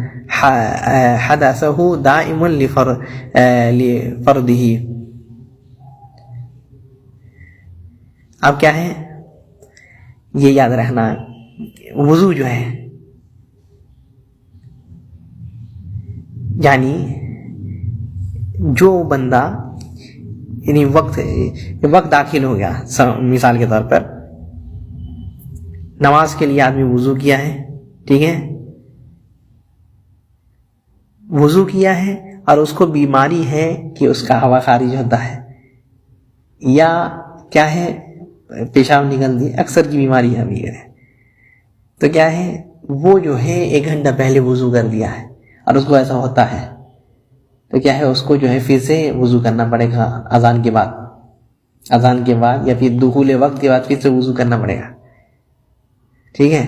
حدثه دائم لفرده. اب کیا ہے یہ یاد رکھنا، وضو جو ہے یعنی جو بندہ یعنی وقت داخل ہو گیا، مثال کے طور پر نماز کے لیے آدمی وضو کیا ہے، ٹھیک ہے، وضو کیا ہے اور اس کو بیماری ہے کہ اس کا ہوا خارج ہوتا ہے یا کیا ہے پیشاب نکلتی ہے، اکثر کی بیماری ہے تو کیا ہے وہ جو ہے 1 گھنٹہ پہلے وضو کر دیا ہے اور اس کو ایسا ہوتا ہے تو کیا ہے اس کو جو ہے پھر سے وضو کرنا پڑے گا اذان کے بعد یا پھر دخول وقت کے بعد پھر سے وضو کرنا پڑے گا، ٹھیک ہے.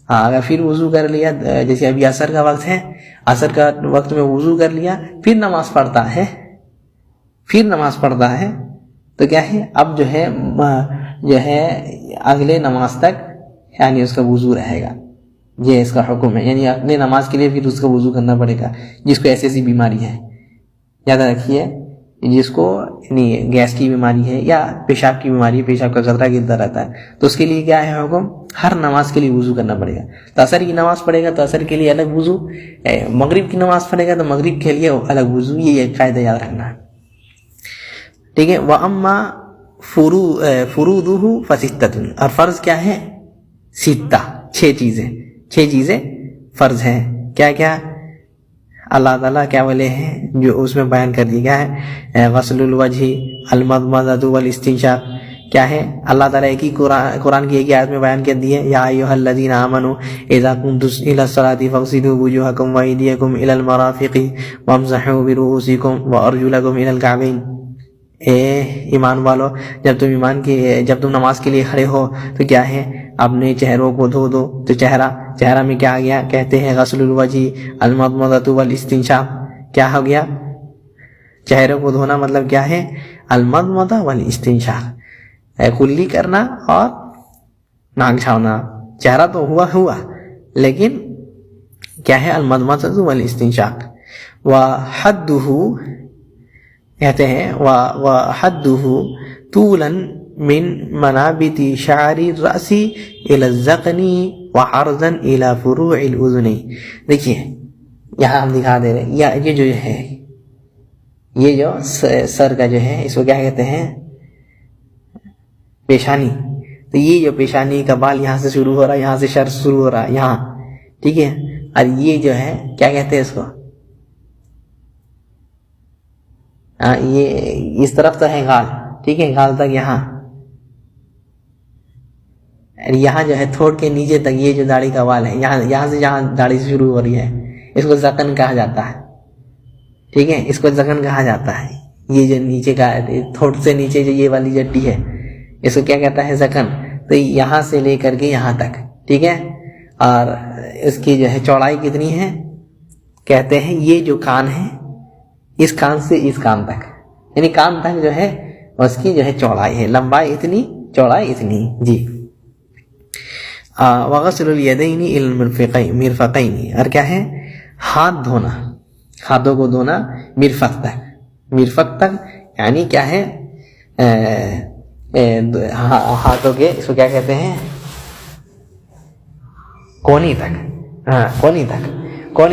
اگر پھر وضو کر لیا، جیسے ابھی عصر کا وقت ہے، عصر کا وقت میں وضو کر لیا پھر نماز پڑھتا ہے تو کیا ہے اب جو ہے اگلے نماز تک یعنی اس کا وضو رہے گا. یہ اس کا حکم ہے، یعنی اگلے نماز کے لیے پھر اس کا وضو کرنا پڑے گا. جس کو ایسی بیماری ہے یاد رکھیے، جس کو یعنی گیس کی بیماری ہے یا پیشاب کی بیماری ہے، پیشاب کا قطرہ گرتا رہتا ہے تو اس کے لیے کیا ہے حکم، ہر نماز کے لیے وضو کرنا پڑے گا. تو عصر کی نماز پڑھے گا تو عصر کے لیے الگ وضو، مغرب کی نماز پڑھے گا تو مغرب کے لیے الگ وضو. یہ ایک قاعدہ یاد رکھنا ہے، ٹھیک ہے. وَأَمَّا فُرُودُهُ فَسِتَّةٌ، اور فرض کیا ہے 6 چیزیں فرض ہیں. کیا اللہ تعالیٰ کیا بولے ہیں جو اس میں بیان کر دیا گیا ہے، غسل الوجہ، المضمضۃ والاستنشاق. کیا ہے اللہ تعالیٰ ایک ہی قرآن کی ایک آیت میں بیان کر دی ہے، یا ایھا الذین آمنوا اذا قمتم الی الصلاۃ فاغسلوا وجوہکم وایدیکم الی المرافق وامسحوا برؤوسکم وارجلکم الی الکعبین. اے ایمان والو، جب تم نماز کے لیے کھڑے ہو تو کیا ہے اپنے چہروں کو دھو دو. تو چہرہ میں کیا آ گیا، کہتے ہیں غسل الوجہ، المضمضۃ والاستنشاق. کیا ہو گیا، چہروں کو دھونا مطلب کیا ہے المضمضہ والاستنشاق، کلی کرنا اور ناک چھاؤنا. چہرہ تو ہوا لیکن کیا ہے المضمضہ والاستنشاق. وحدہ کہتے ہیں وحدہ طولا من منابت شعر الرأس الى الذقن وعرضا الى فروع الاذن. دیکھیے یہاں ہم دکھا دے رہے ہیں، یہ جو ہے یہ جو سر کا جو ہے اس کو کیا کہتے ہیں پیشانی. تو یہ جو پیشانی کا بال یہاں سے شروع ہو رہا ہے، یہاں سے شر شروع ہو رہا ہے یہاں، ٹھیک ہے. اور یہ جو ہے کیا کہتے ہیں اس کو، یہ اس طرف تو ہے گال، ٹھیک ہے، گال تک یہاں جو ہے تھوڑ کے نیچے تک یہ جو داڑھی کا وال ہے، یہاں سے جہاں داڑھی سے شروع ہو رہی ہے اس کو زکن کہا جاتا ہے، ٹھیک ہے، اس کو زکن کہا جاتا ہے. یہ جو نیچے کا تھوڑ سے نیچے جو یہ والی جٹی ہے اس کو کیا کہتا ہے زکن. تو یہاں سے لے کر کے یہاں تک، ٹھیک ہے. اور اس کی جو ہے چوڑائی کتنی ہے، کہتے ہیں یہ جو کان ہے اس کان سے اس کان تک، یعنی کان تک جو ہے اس کی جو ہے چوڑائی ہے، لمبائی اتنی چوڑائی اتنی. جی. وغسل الیدین الی المرفقین، اور کیا ہے ہاتھ دھونا، ہاتھوں کو دھونا مرفق تک یعنی کیا ہے ہاتھوں کے اس کو کیا کہتے ہیں کونی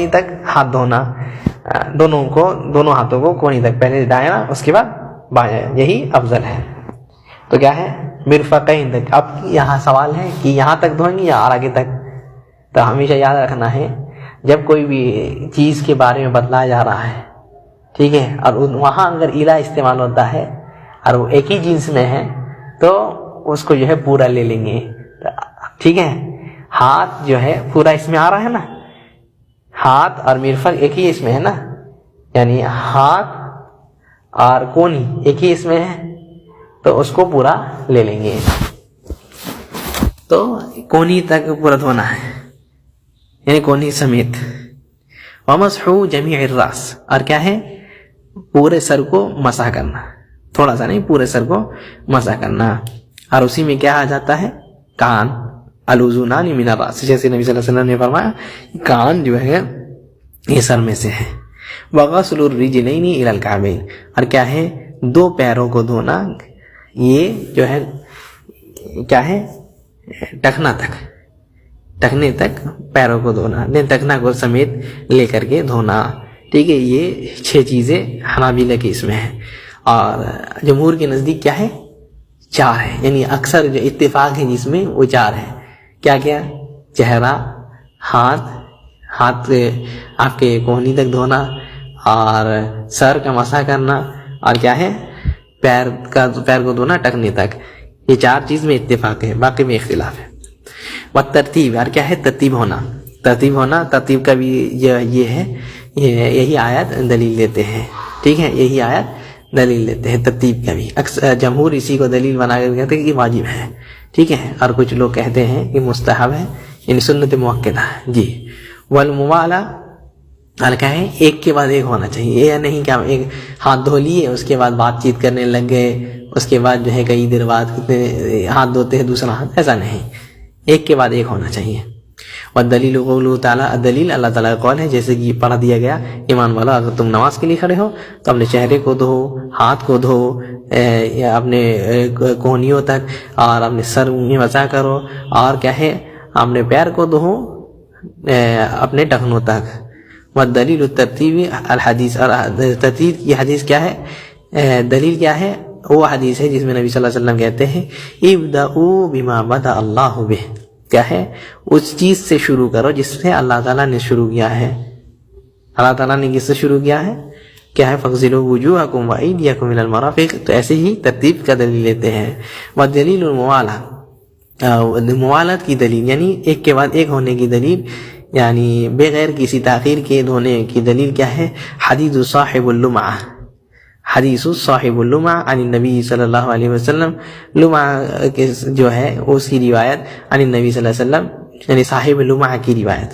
تک ہاتھ دھونا. دونوں ہاتھوں کو کونی تک، پہلے دائیں اس کے بعد بائیں، یہی افضل ہے. تو کیا ہے مرفقین تک. اب یہاں سوال ہے کہ یہاں تک دھوئیں گے یا اور آگے تک. تو ہمیشہ یاد رکھنا ہے جب کوئی بھی چیز کے بارے میں بتلایا جا رہا ہے، ٹھیک ہے، اور وہاں اگر الہ استعمال ہوتا ہے اور وہ ایک ہی جنس میں ہے تو اس کو جو ہے پورا لے لیں گے، ٹھیک ہے. ہاتھ جو ہے پورا اس میں آ رہا ہے نا، ہاتھ اور مرفق ایک ہی اس میں ہے نا، یعنی ہاتھ اور کونی ایک ہی اس میں ہے تو اس کو پورا لے لیں گے. تو کونی تک پورا دھونا ہے، یعنی کونی سمیت. ومسح جمیع الراس، اور کیا ہے پورے سر کو مسح کرنا، تھوڑا سا نہیں پورے سر کو مسح کرنا. اور اسی میں کیا آ جاتا ہے کان، الاذنان من الراس، جیسے نبی صلی اللہ علیہ وسلم نے فرمایا کان جو ہے یہ سر میں سے ہے. وغسل الرجلین الی الکعبین، اور کیا ہے 2 پیروں کو دھونا، یہ جو ہے کیا ہے ٹخنے تک پیروں کو دھونا، ٹخنا کو سمیت لے کر کے دھونا. ٹھیک ہے، یہ 6 چیزیں حنابلہ کے اس میں ہیں، اور جمہور کے نزدیک کیا ہے 4 ہے، یعنی اکثر جو اتفاق ہے جس میں وہ 4 ہے. کیا کیا؟ چہرہ، ہاتھ آپ کے کوہنی تک دھونا، اور سر کا مسح کرنا، اور کیا ہے پیر کو دھونا ٹخنے تک. یہ 4 چیز میں اتفاق ہے، باقی میں اختلاف ہے. والترتیب، اور کیا ہے ترتیب ہونا. ترتیب کا بھی یہ ہے، یہی آیت دلیل دیتے ہیں. ٹھیک ہے، یہی آیت دلیل دیتے ہیں ترتیب کا بھی. اکثر جمہور اسی کو دلیل بنا کر کہتے ہیں کہ واجب ہے. ٹھیک ہے، اور کچھ لوگ کہتے ہیں کہ مستحب ہے، یعنی سنت مؤکدہ ہے. جی. والموالا، اور کیا ہے ایک کے بعد ایک ہونا چاہیے. یہ نہیں کہ ہم ایک ہاتھ دھو لیے اس کے بعد بات چیت کرنے لگ گئے، اس کے بعد جو ہے کئی دیر بعد کتنے ہاتھ دھوتے ہیں دوسرا ہاتھ، ایسا نہیں، ایک کے بعد ایک ہونا چاہیے. والدلیل قولہ تعالیٰ، دلیل اللہ تعالیٰ کا قول ہے، جیسے کہ پڑھا دیا گیا ایمان والا اگر تم نماز کے لیے کھڑے ہو تو اپنے چہرے کو دھو، ہاتھ کو دھو، اپنے کوہنیوں تک، اور اپنے سر میں مسح کرو، اور کیا ہے اپنے پیر کو دھو اپنے ٹخنوں تک. والدلیل الترتیب الحدیث، اور ترتیب کی حدیث کیا ہے؟ دلیل کیا ہے؟ وہ حدیث ہے جس میں نبی صلی اللہ علیہ وسلم کہتے ہیں ابدؤوا بما بدأ اللہ بہ. کیا ہے؟ اس چیز سے شروع کرو جس سے اللہ تعالیٰ نے شروع کیا ہے. اللہ تعالیٰ نے کس سے شروع کیا ہے؟ کیا ہے؟ فاغسلوا وجوہکم وایدیکم الی المرافق. تو ایسے ہی ترتیب کا دلیل لیتے ہیں. والدلیل الموالا، موالات کی دلیل، یعنی ایک کے بعد ایک ہونے کی دلیل، یعنی بغیر کسی تاخیر کے دھونے کی دلیل کیا ہے؟ حدیث صاحب اللمعہ، حدیث صاحب اللمعہ عن النبی صلی اللہ علیہ وسلم. لمعہ کے جو ہے اس کی روایت عن النبی صلی اللہ علیہ وسلم، یعنی صاحب اللمعہ کی روایت.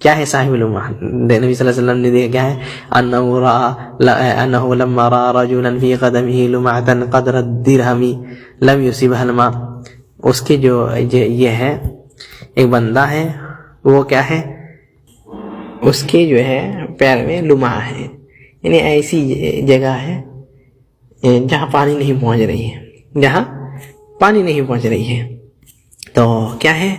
کیا ہے صاحب اللمعہ؟ نبی صلی اللہ علیہ وسلم نے دیکھا کیا ہے؟ انہ لما رأى رجلا فی قدمہ لمعة قدر الدرہم لم یصبها الماء. اس کے جو یہ ہے ایک بندہ ہے، وہ کیا ہے اس کے جو ہے پیر میں لمعہ ہے، یعنی ایسی جگہ ہے جہاں پانی نہیں پہنچ رہی ہے، جہاں پانی نہیں پہنچ رہی ہے. تو کیا ہے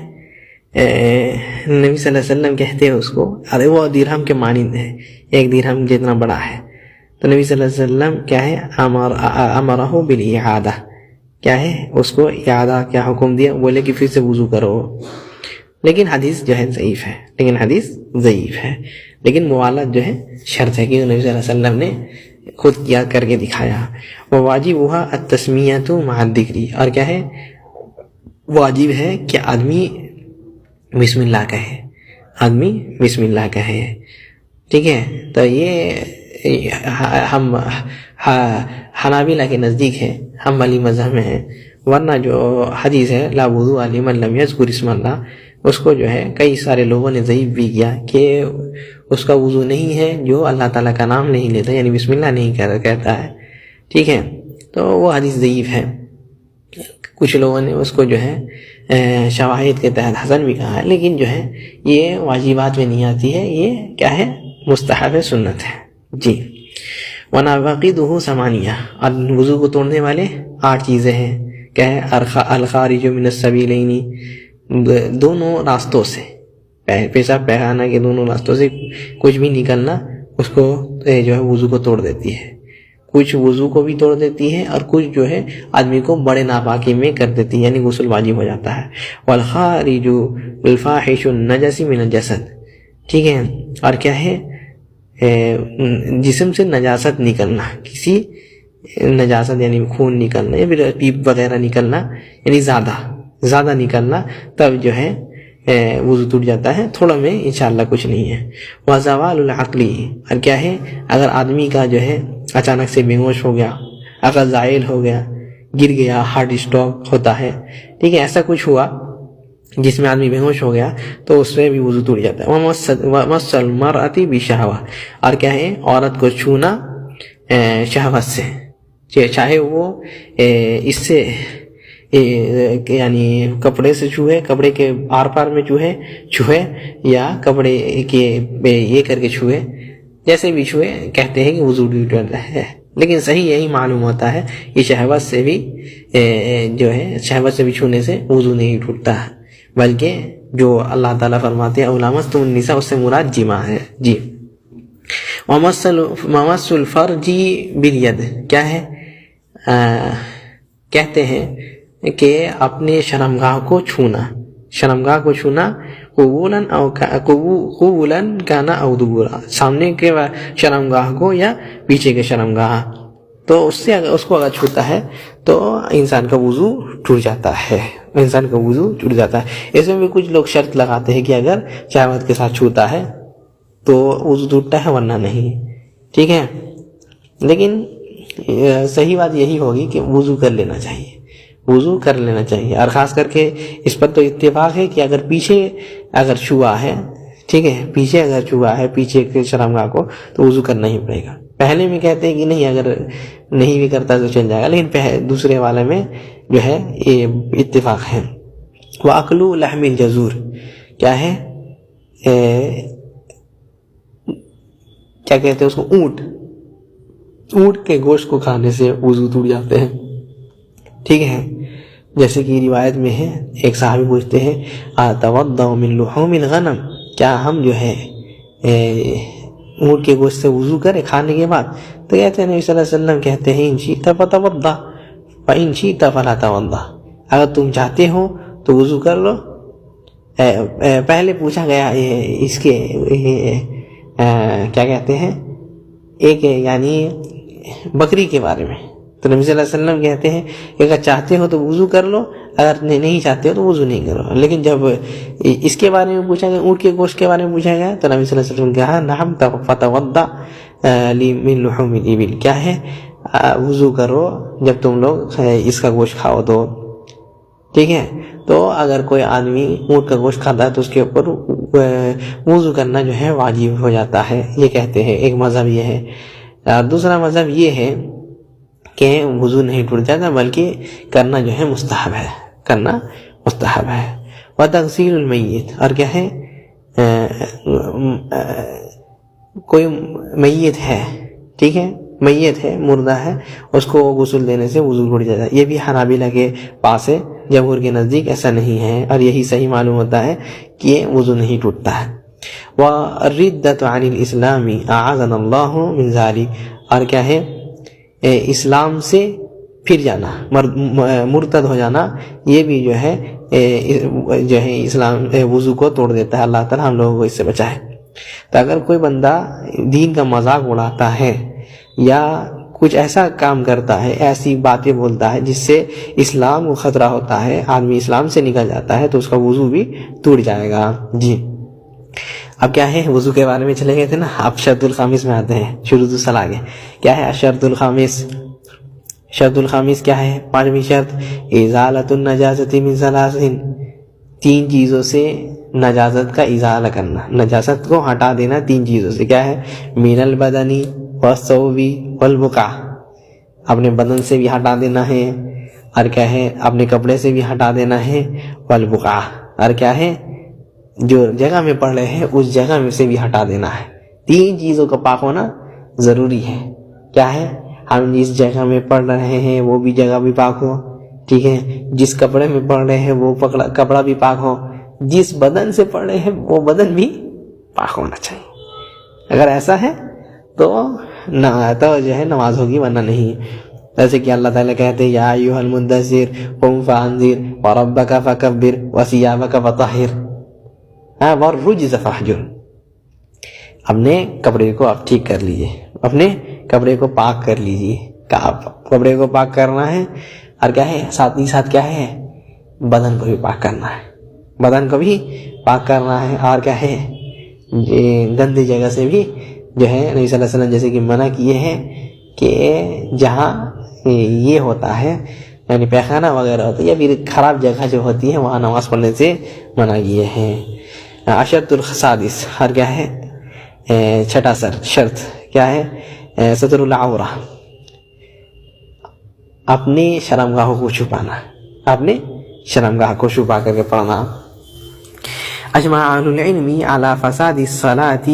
نبی صلی اللہ علیہ وسلم کہتے ہیں اس کو، ارے وہ درہم کے مانند ہے، ایک درہم جتنا بڑا ہے. تو نبی صلی اللہ علیہ وسلم کیا ہے امرہ بالاعادہ، کیا ہے اس کو اعادہ کیا حکم دیا، بولے کہ پھر سے وضو کرو. لیکن حدیث جو ہے ضعیف ہے، لیکن موالات جو ہے شرط ہے کہ نبی صلی اللہ علیہ وسلم نے خود کیا کر کے دکھایا. وواجبها التسمیۃ مع الذکر، اور کیا ہے واجب ہے کہ آدمی بسم اللہ کہے. ٹھیک ہے، تو یہ ہم حنابلہ کے نزدیک ہے، حنبلی مذہب میں ہے. ورنہ جو حدیث ہے لا وضوء لمن لم یذکر اسم اللہ، اس کو جو ہے کئی سارے لوگوں نے ضعیف بھی کیا کہ اس کا وضو نہیں ہے جو اللہ تعالیٰ کا نام نہیں لیتا، یعنی بسم اللہ نہیں کہتا ہے. ٹھیک ہے، تو وہ حدیث ضعیف ہے. کچھ لوگوں نے اس کو جو ہے شواہد کے تحت حسن بھی کہا ہے، لیکن جو ہے یہ واجبات میں نہیں آتی ہے، یہ کیا ہے مستحب سنت ہے. جی. ونواقضہ ثمانیہ، اور وضو کو توڑنے والے 8 چیزیں ہیں. کیا ہے؟ الخارج من السبیلین، دونوں راستوں سے، پیشاب پخانہ کے دونوں راستوں سے کچھ بھی نکلنا اس کو جو ہے وضو کو توڑ دیتی ہے. کچھ وضو کو بھی توڑ دیتی ہے، اور کچھ جو ہے آدمی کو بڑے ناپاکی میں کر دیتی ہے، یعنی غسل واجب ہو جاتا ہے. والخارج الفاحش النجس من الجسد. ٹھیک ہے، اور کیا ہے جسم سے نجاست نکلنا، کسی نجاست یعنی خون نکلنا یا پھر پیپ وغیرہ نکلنا، یعنی زیادہ نکلنا، تب جو ہے وضو ٹوٹ جاتا ہے. تھوڑا میں انشاءاللہ کچھ نہیں ہے. وزوال العقلی، اور کیا ہے اگر آدمی کا جو ہے اچانک سے بے ہوش ہو گیا، اگر زائل ہو گیا، گر گیا، ہارٹ اسٹروک ہوتا ہے، ٹھیک ہے، ایسا کچھ ہوا جس میں آدمی بے ہوش ہو گیا تو اس میں بھی وضو ٹوٹ جاتا ہے. ومس المرأۃ بشہوہ، اور کیا ہے عورت کو چھونا شہوت سے، چاہے وہ اس سے یعنی کپڑے سے چھوئے، کپڑے کے آر پار میں چھوئے یا کپڑے کے یہ کر کے چھوئے، جیسے بھی چھوئے کہتے ہیں کہ وضو ٹوٹ جاتا ہے. لیکن صحیح یہی معلوم ہوتا ہے کہ شہوت سے بھی شہوت سے بھی چھونے سے وضو نہیں ٹوٹتا، بلکہ جو اللہ تعالیٰ فرماتے ہیں اولامستم النساء، اس سے مراد جماع ہے. جی. ومس الفرج بالید کیا ہے؟ کہتے ہیں کہ اپنے شرمگاہ کو چھونا قبولاً کانا او دبورا، سامنے کے شرمگاہ کو یا پیچھے کے شرمگاہ، تو اس کو اگر چھوتا ہے تو انسان کا وضو ٹوٹ جاتا ہے. اس میں بھی کچھ لوگ شرط لگاتے ہیں کہ اگر شہوت کے ساتھ چھوتا ہے تو وضو ٹوٹتا ہے ورنہ نہیں. ٹھیک ہے، لیکن صحیح بات یہی ہوگی کہ وضو کر لینا چاہیے. اور خاص کر کے اس پر تو اتفاق ہے کہ اگر پیچھے چھوا ہے، ٹھیک ہے، پیچھے کے شرمگاہ کو، تو وضو کرنا ہی پڑے گا. پہلے میں کہتے ہیں کہ نہیں، اگر نہیں بھی کرتا تو چل جائے گا، لیکن دوسرے والے میں جو ہے یہ اتفاق ہے. وَأَكْلُ لَحْمِ الْجَزُورِ کیا ہے؟ کیا کہتے ہیں اس کو؟ اونٹ کے گوشت کو کھانے سے وضو ٹوٹ جاتے ہیں. ٹھیک ہے، جیسے کہ روایت میں ہے، ایک صحابی پوچھتے ہیں أَتَوَضَّأُ مِن لُحُومِ الْغَنَمِ، کیا ہم جو ہے اونٹ کے گوشت سے وضو کریں کھانے کے بعد؟ تو کہتے ہیں نبی صلی اللہ علیہ وسلم کہتے ہیں إِن شِئْتَ فَتَوَضَّأْ وَإِن شِئْتَ فَلَا تَوَضَّأْ، اگر تم چاہتے ہو تو وضو کر لو. پہلے پوچھا گیا اس کے کیا کہتے ہیں، ایک یعنی بکری کے بارے میں، تو نبی صلی اللہ علیہ وسلم کہتے ہیں کہ اگر چاہتے ہو تو وضو کر لو، اگر نہیں چاہتے ہو تو وضو نہیں کرو. لیکن جب اس کے بارے میں پوچھا گیا، اونٹ کے گوشت کے بارے میں پوچھا گیا، تو نبی صلی اللہ علیہ وسلم کہا نعم فتوضأ من لحوم الابل، کیا ہے؟ وضو کرو جب تم لوگ اس کا گوشت کھاؤ تو. ٹھیک ہے، تو اگر کوئی آدمی اونٹ کا گوشت کھاتا ہے تو اس کے اوپر وضو کرنا جو ہے واجب ہو جاتا ہے، یہ کہتے ہیں. ایک مذہب یہ ہے. دوسرا مذہب یہ ہے کہ وضو نہیں ٹوٹ جاتا، بلکہ کرنا جو ہے مستحب ہے. وتغسیل المیت، اور کیا ہے؟ کوئی میت ہے، ٹھیک ہے، میت ہے، مردہ ہے، اس کو غسل دینے سے وضو ٹوٹ جاتا ہے. یہ بھی حنابلہ کے پاس ہے، جمہور کے نزدیک ایسا نہیں ہے، اور یہی صحیح معلوم ہوتا ہے کہ وضو نہیں ٹوٹتا ہے. وَالرِّدَّةُ عَنِ الْإِسْلَامِ أَعَاذَنَا اللَّهُ مِنْ ذَلِكَ، اور کیا ہے؟ اسلام سے پھر جانا، مرتد ہو جانا، یہ بھی جو ہے اسلام وضو کو توڑ دیتا ہے. اللہ تعالیٰ ہم لوگوں کو اس سے بچائے. تو اگر کوئی بندہ دین کا مذاق اڑاتا ہے یا کچھ ایسا کام کرتا ہے، ایسی باتیں بولتا ہے جس سے اسلام کو خطرہ ہوتا ہے، آدمی اسلام سے نکل جاتا ہے، تو اس کا وضو بھی ٹوٹ جائے گا. جی. اب کیا ہے؟ وضو کے بارے میں چلے گئے تھے نا، اب شرط الخامس میں آتے ہیں. شروط الصلاۃ کے کیا ہے؟ شرط الخامس کیا ہے؟ پانچویں شرط ازالۃ النجاسۃ من ثلاث، تین چیزوں سے نجاست کا ازالہ کرنا، نجاست کو ہٹا دینا تین چیزوں سے. کیا ہے؟ من البدن والثوب والبقع، اپنے بدن سے بھی ہٹا دینا ہے، اور کیا ہے؟ اپنے کپڑے سے بھی ہٹا دینا ہے. والبقع، اور کیا ہے؟ جو جگہ میں پڑھ رہے ہیں اس جگہ میں سے بھی ہٹا دینا ہے. تین چیزوں کا پاک ہونا ضروری ہے. کیا ہے؟ ہم جس جگہ میں پڑھ رہے ہیں وہ بھی جگہ بھی پاک ہو، ٹھیک ہے، جس کپڑے میں پڑھ رہے ہیں وہ کپڑا بھی پاک ہو، جس بدن سے پڑھ رہے ہیں وہ بدن بھی پاک ہونا چاہیے. اگر ایسا ہے تو جو ہے نماز ہوگی، ورنہ نہیں. جیسے کہ اللہ تعالیٰ کہتے ہیں یا ایھا المدثر قم فانذر وربک فکبر وثیابک فطہر والرجز فاہجر. اپنے کپڑے کو آپ ٹھیک کر لیجئے، اپنے کپڑے کو پاک کر لیجئے. کپڑے کو پاک کرنا ہے، اور کیا ہے؟ ساتھ ہی ساتھ کیا ہے؟ بدن کو بھی پاک کرنا ہے، بدن کو بھی پاک کرنا ہے. اور کیا ہے؟ گندی جگہ سے بھی جو ہے نبی صلی اللہ علیہ وسلم جیسے کہ منع کیے ہیں کہ جہاں یہ ہوتا ہے یعنی پیخانہ وغیرہ ہوتا ہے یا پھر خراب جگہ جو ہوتی ہے وہاں نماز پڑھنے سے منع کیے ہیں. شرط السادس، اور کیا ہے؟ چھٹا شرط کیا ہے؟ ستر العورہ، اپنی شرمگاہوں کو چھپانا، آپ نے شرمگاہ کو چھپا کر کے پڑھنا. اجمع اہل العلم علی فساد الصلاۃ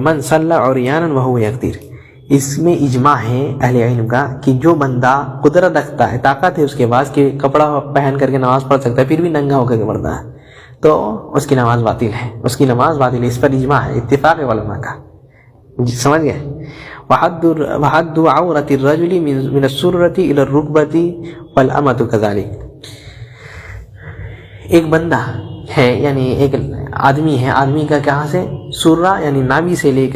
من صلی عریانا وهو یقدر. اس میں اجماع ہے اہل علم کا کہ جو بندہ قدرت رکھتا ہے, طاقت ہے اس کے پاس کہ کپڑا پہن کر کے نماز پڑھ سکتا ہے, پھر بھی ننگا ہو کر کے پڑھتا ہے, تو اس کی نماز باطل ہے, اس کی نماز باطل ہے. اس پر اجماع ہے, اتفاق علماء کا. سمجھ گئے؟ وحد عورت الرجل من السرۃ الى الرکبۃ والامۃ كذلك. ایک بندہ ہے یعنی ایک آدمی ہے, آدمی کا کہاں سے, سرہ یعنی نابی سے لے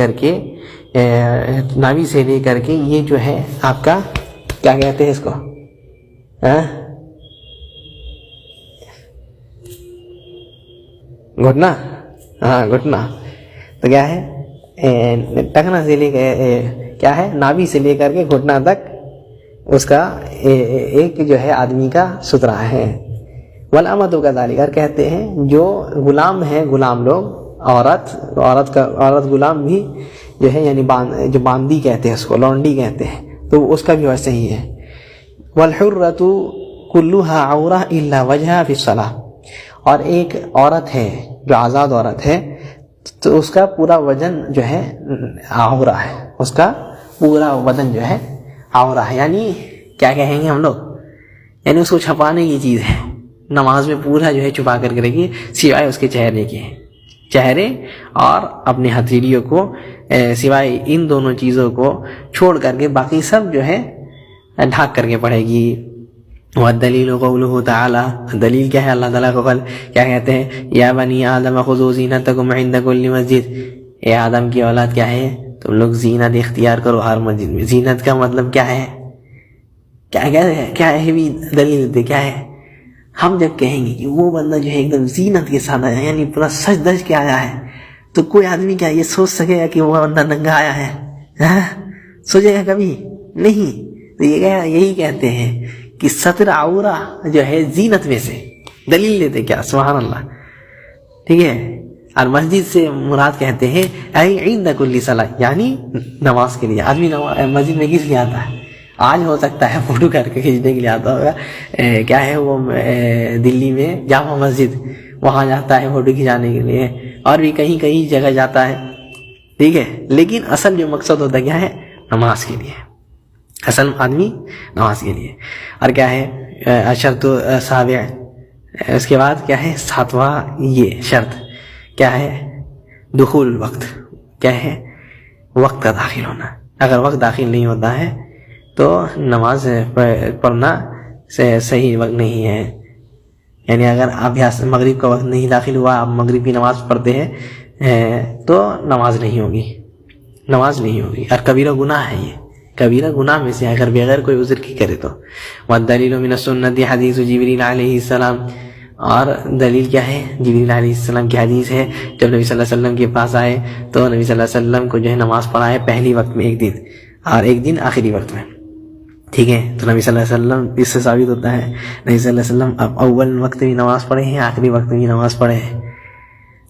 کر کے یہ جو ہے آپ کا کیا کہتے ہیں اس کو, گھٹنا, ہاں گھٹنا, تو کیا ہے ٹخنا سے لے کے کیا ہے نابی سے لے کر کے گھٹنا تک اس کا ایک جو ہے آدمی کا سترا ہے. والامۃ كذلك, اور کہتے ہیں جو غلام ہیں, غلام لوگ, عورت غلام بھی جو ہے یعنی جو باندی کہتے ہیں اس کو, لونڈی کہتے ہیں, تو اس کا بھی ویسے ہی ہے. والحرۃ كلها عورہ الا وجهها في الصلاۃ. اور ایک عورت ہے جو آزاد عورت ہے, تو اس کا پورا وزن جو ہے عورہ ہے, اس کا پورا بدن جو ہے عورہ ہے. یعنی کیا کہیں گے ہم لوگ, یعنی اس کو چھپانے کی چیز ہے, نماز میں پورا جو ہے چھپا کر کے رکھیے سوائے اس کے چہرے کے, چہرے اور اپنے ہتھیلیوں کو, سوائے ان دونوں چیزوں کو چھوڑ کر کے باقی سب جو ہے ڈھانک کر کے پڑھے گی. والدلیل قوله تعالی, دلیل کیا ہے, اللہ تعالیٰ کو کیا کہتے ہیں, یا بنی آدم خذوا زینتکم عند کل مسجد. اے آدم کی اولاد کیا ہے, تم لوگ زینت اختیار کرو ہر مسجد میں. زینت کا مطلب کیا ہے, کیا ہے بھی دلیل دے, کیا ہے. ہم جب کہیں گے کہ وہ بندہ جو ہے ایک دم زینت کے ساتھ آیا, یعنی پورا سج دج کے آیا ہے, تو کوئی آدمی کیا یہ سوچ سکے گا کہ وہ بندہ ننگا آیا ہے, سوچے گا کبھی نہیں. تو یہی کہتے ہیں کہ ستر عورہ جو ہے زینت میں سے, دلیل لیتے کیا, سبحان اللہ. ٹھیک ہے, اور مسجد سے مراد کہتے ہیں اے عند کل صلاۃ, یعنی نماز کے لیے. آدمی مسجد میں کس لیے آتا ہے, آج ہو سکتا ہے فوٹو کر کے کھینچنے کے لیے آتا ہوگا, کیا ہے وہ دلی میں جامع مسجد, وہاں جاتا ہے فوٹو کھینچانے کے لیے, اور بھی کہیں جگہ جاتا ہے. ٹھیک ہے, لیکن اصل جو مقصد ہوتا ہے کیا ہے, نماز کے لیے, اصل آدمی نماز کے لیے. اور کیا ہے شرط سابع, اس کے بعد کیا ہے ساتواں یہ شرط کیا ہے, دخول وقت, کیا ہے وقت کا داخل ہونا. اگر وقت داخل نہیں ہوتا ہے تو نماز پڑھنا صحیح وقت نہیں ہے. یعنی اگر آپ مغرب کا وقت نہیں داخل ہوا, آپ مغرب کی نماز پڑھتے ہیں تو نماز نہیں ہوگی, نماز نہیں ہوگی. اور کبیرہ گناہ ہے, یہ کبیرہ گناہ میں سے اگر بغیر کوئی عذر کی کرے تو. والدلیل من السنت حدیث جبریل علیہ السلام, اور دلیل کیا ہے, جبریل علیہ السلام کی حدیث ہے, جب نبی صلی اللہ علیہ وسلم کے پاس آئے تو نبی صلی اللہ علیہ وسلم کو جو ہے نماز پڑھائے پہلی وقت میں ایک دن, اور ایک دن آخری وقت میں. ٹھیک ہے, تو نبی صلی اللہ علیہ وسلم اس سے ثابت ہوتا ہے نبی صلی اللہ علیہ وسلم اول وقت بھی نماز پڑھے ہیں, آخری وقت بھی نماز پڑھے ہیں.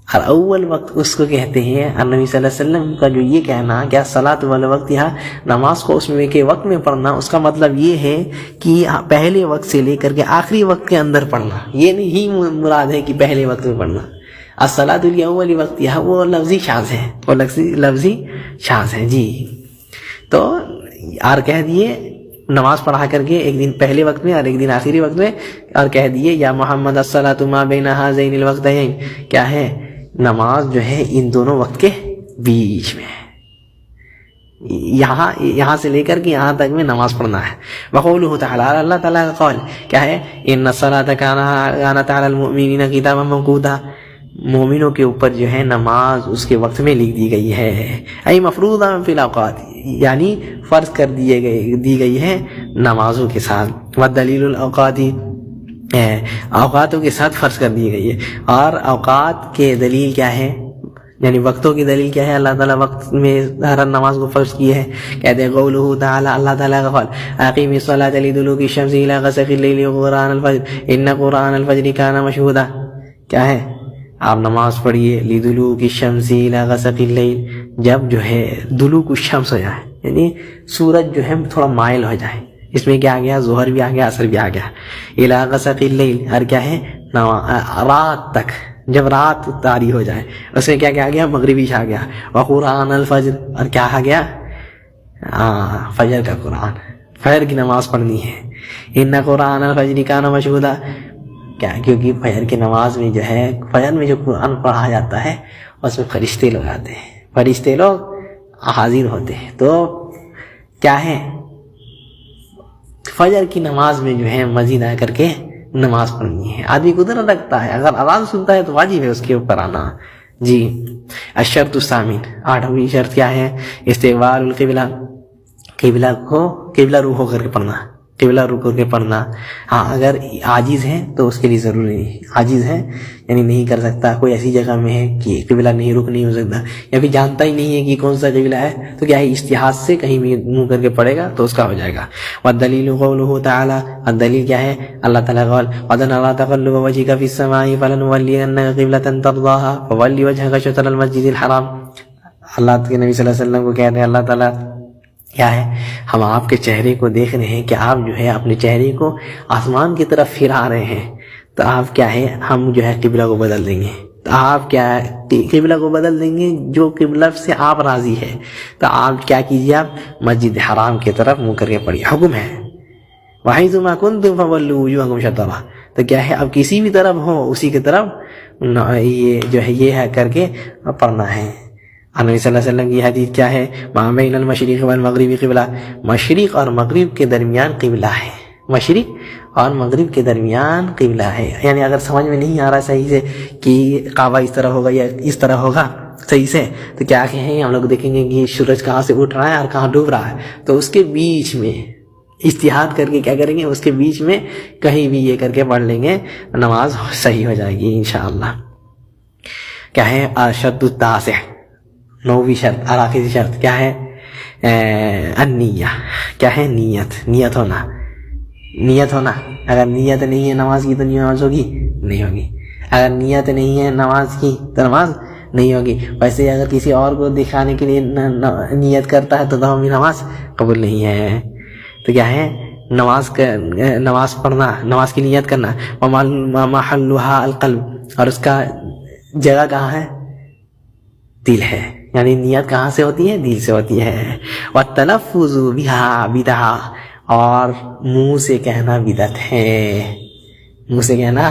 اور اول وقت اس کو کہتے ہیں, اور نبی صلی اللہ علیہ وسلم کا جو یہ کہنا کیا صلاۃ والا وقت, یہاں نماز کو اس میں کے وقت میں پڑھنا, اس کا مطلب یہ ہے کہ پہلے وقت سے لے کر کے آخری وقت کے اندر پڑھنا. یہ نہیں مراد ہے کہ پہلے وقت میں پڑھنا. الصلاۃ الاول وقت, یہاں وہ لفظی شاذ ہے, وہ لفظی شاذ ہے. جی, تو اور کہہ دیے نماز پڑھا کر کے ایک دن پہلے وقت میں اور ایک دن آخری وقت میں, اور کہہ دیے یا محمد الصلاۃ ما بین ہذین الوقتین, کیا ہے نماز جو ہے ان دونوں وقت کے بیچ میں, یہاں سے لے کر کے یہاں تک میں نماز پڑھنا ہے. وقولہ تعالی, اللہ تعالیٰ کا قول کیا ہے, ان الصلاۃ کانت علی المؤمنین کتابا موقوتا, مومنوں کے اوپر جو ہے نماز اس کے وقت میں لکھ دی گئی ہے. ای مفروضہ فی الاوقات, یعنی فرض کر دی گئی ہے نمازوں کے ساتھ. والدلیل الاوقات, اوقاتوں کے ساتھ فرض کر دی گئی ہے. اور اوقات کے دلیل کیا ہے, یعنی وقتوں کی دلیل کیا ہے, اللہ تعالیٰ وقت میں ہر نماز کو فرض کی ہے. کہتے ہیں قولہ تعالی, اللہ تعالیٰ کا قول اقیم الصلاۃ لدلوک الشمس الی غسق اللیل وقرآن الفجر ان قرآن الفجر کان مشہودا, کیا ہے آپ نماز پڑھیے لدلوک الشمس الی غسق اللیل, جب جو ہے دلوک الشمس ہو جائے, یعنی سورج جو ہے تھوڑا مائل ہو جائے, اس میں کیا آ گیا؟ ظہر بھی آ گیا، عصر بھی آ گیا. الی غسق اللیل، اور کیا ہے؟ رات تک، جب رات طاری ہو جائے. اس میں کیا کیا آ گیا؟ مغربی آ گیا. وقرآن الفجر، اور کیا آ گیا؟ فجر کا قرآن، فجر کی نماز پڑھنی ہے. ان قرآن الفجر کان مشہودا، کیا؟ کیونکہ فجر کی نماز میں جو ہے، فجر میں جو قرآن پڑھا جاتا ہے اس میں فرشتے لوگ آتے ہیں، فرشتے لوگ حاضر ہوتے ہیں. تو کیا ہے؟ فجر کی نماز میں جو ہے مزید آ کر کے نماز پڑھنی ہے. آدمی قدرت رکھتا ہے، اگر آواز سنتا ہے تو واجب ہے اس کے اوپر آنا. جی. الشرط الثامن، 8ویں شرط کیا ہے؟ استقبال القبلہ، قبلہ روح ہو کر کے پڑھنا، قبلہ روح کر کے پڑھنا. ہاں اگر عاجز ہے تو اس کے لیے ضروری نہیں، عاجز ہے یعنی نہیں کر سکتا، کوئی ایسی جگہ میں ہے کہ قبلہ نہیں، رخ نہیں ہو سکتا، یا پھر جانتا ہی نہیں ہے کہ کون سا قبلہ ہے، تو کیا ہے؟ اجتہاد سے کہیں بھی منہ کر کے پڑھے گا تو اس کا ہو جائے گا. والدلیل قولہ تعالی، الدلیل کیا ہے؟ اللہ تعالیٰ قول وَقَدْ نَرَىٰ تَقَلُّبَ وَجْهِكَ فِي السَّمَاءِ فَلَنُوَلِّيَنَّكَ قِبْلَةً تَرْضَاهَا فَوَلِّ وَجْهَكَ شَطْرَ الْمَسْجِدِ الْحَرَامِ. اللہ کے نبی صلی اللہ علیہ وسلم کو کہتے ہیں اللہ تعالیٰ کیا ہے؟ ہم آپ کے چہرے کو دیکھ رہے ہیں کہ آپ جو ہے اپنے چہرے کو آسمان کی طرف پھرا رہے ہیں، تو آپ کیا ہے؟ ہم جو ہے قبلہ کو بدل دیں گے. تو آپ کیا ہے؟ قبلہ کو بدل دیں گے جو قبلہ سے آپ راضی ہے. تو آپ کیا کیجیے؟ آپ مسجد حرام کی طرف منہ کر کے پڑھیے، حکم ہے. وَحَيْثُ مَا كُنتُمْ فَوَلُّوا وُجُوهَكُمْ شَطْرَهُ. تو کیا ہے؟ اب کسی بھی طرف ہو اسی کی طرف یہ جو ہے یہ ہے کر کے پڑھنا ہے. نبی صلی اللہ علیہ وسلم کی حدیث کیا ہے؟ مَا بَيْنَ الْمَشْرِقِ وَالْمَغْرِبِ قِبْلَةٌ، مشرق اور مغرب کے درمیان قبلہ ہے، مشرق اور مغرب کے درمیان قبلہ ہے. یعنی اگر سمجھ میں نہیں آ رہا صحیح سے کہ کعبہ اس طرح ہوگا یا اس طرح ہوگا صحیح سے، تو کیا کہیں ہم لوگ دیکھیں گے کہ سورج کہاں سے اٹھ رہا ہے اور کہاں ڈوب رہا ہے، تو اس کے بیچ میں اجتہاد کر کے کیا کریں گے؟ اس کے بیچ میں کہیں بھی یہ کر کے پڑھ لیں گے، نماز صحیح ہو جائے گی انشاءاللہ. کیا ہے؟ الشرط التاسع، 9ویں شرط اور آخری شرط کیا ہے؟ النیہ. کیا ہے؟ نیت ہونا، نیت ہونا. اگر نیت نہیں ہے نماز کی تو نماز ہوگی نہیں ہوگی، اگر نیت نہیں ہے نماز کی تو نماز نہیں ہوگی. ویسے اگر کسی اور کو دکھانے کے لیے نیت کرتا ہے تو بھی نماز قبول نہیں ہے. تو کیا ہے؟ نماز پڑھنا، نماز کی نیت کرنا. وَمَحَلُّهَا الْقَلْبُ، اور اس کا جگہ کہاں ہے؟ دل ہے. یعنی نیت کہاں سے ہوتی ہے؟ دل سے ہوتی ہے. وَالتَّلَفُّظُ بِهَا بِدْعَةٌ، اور منہ سے کہنا بدعت ہے، منہ سے کہنا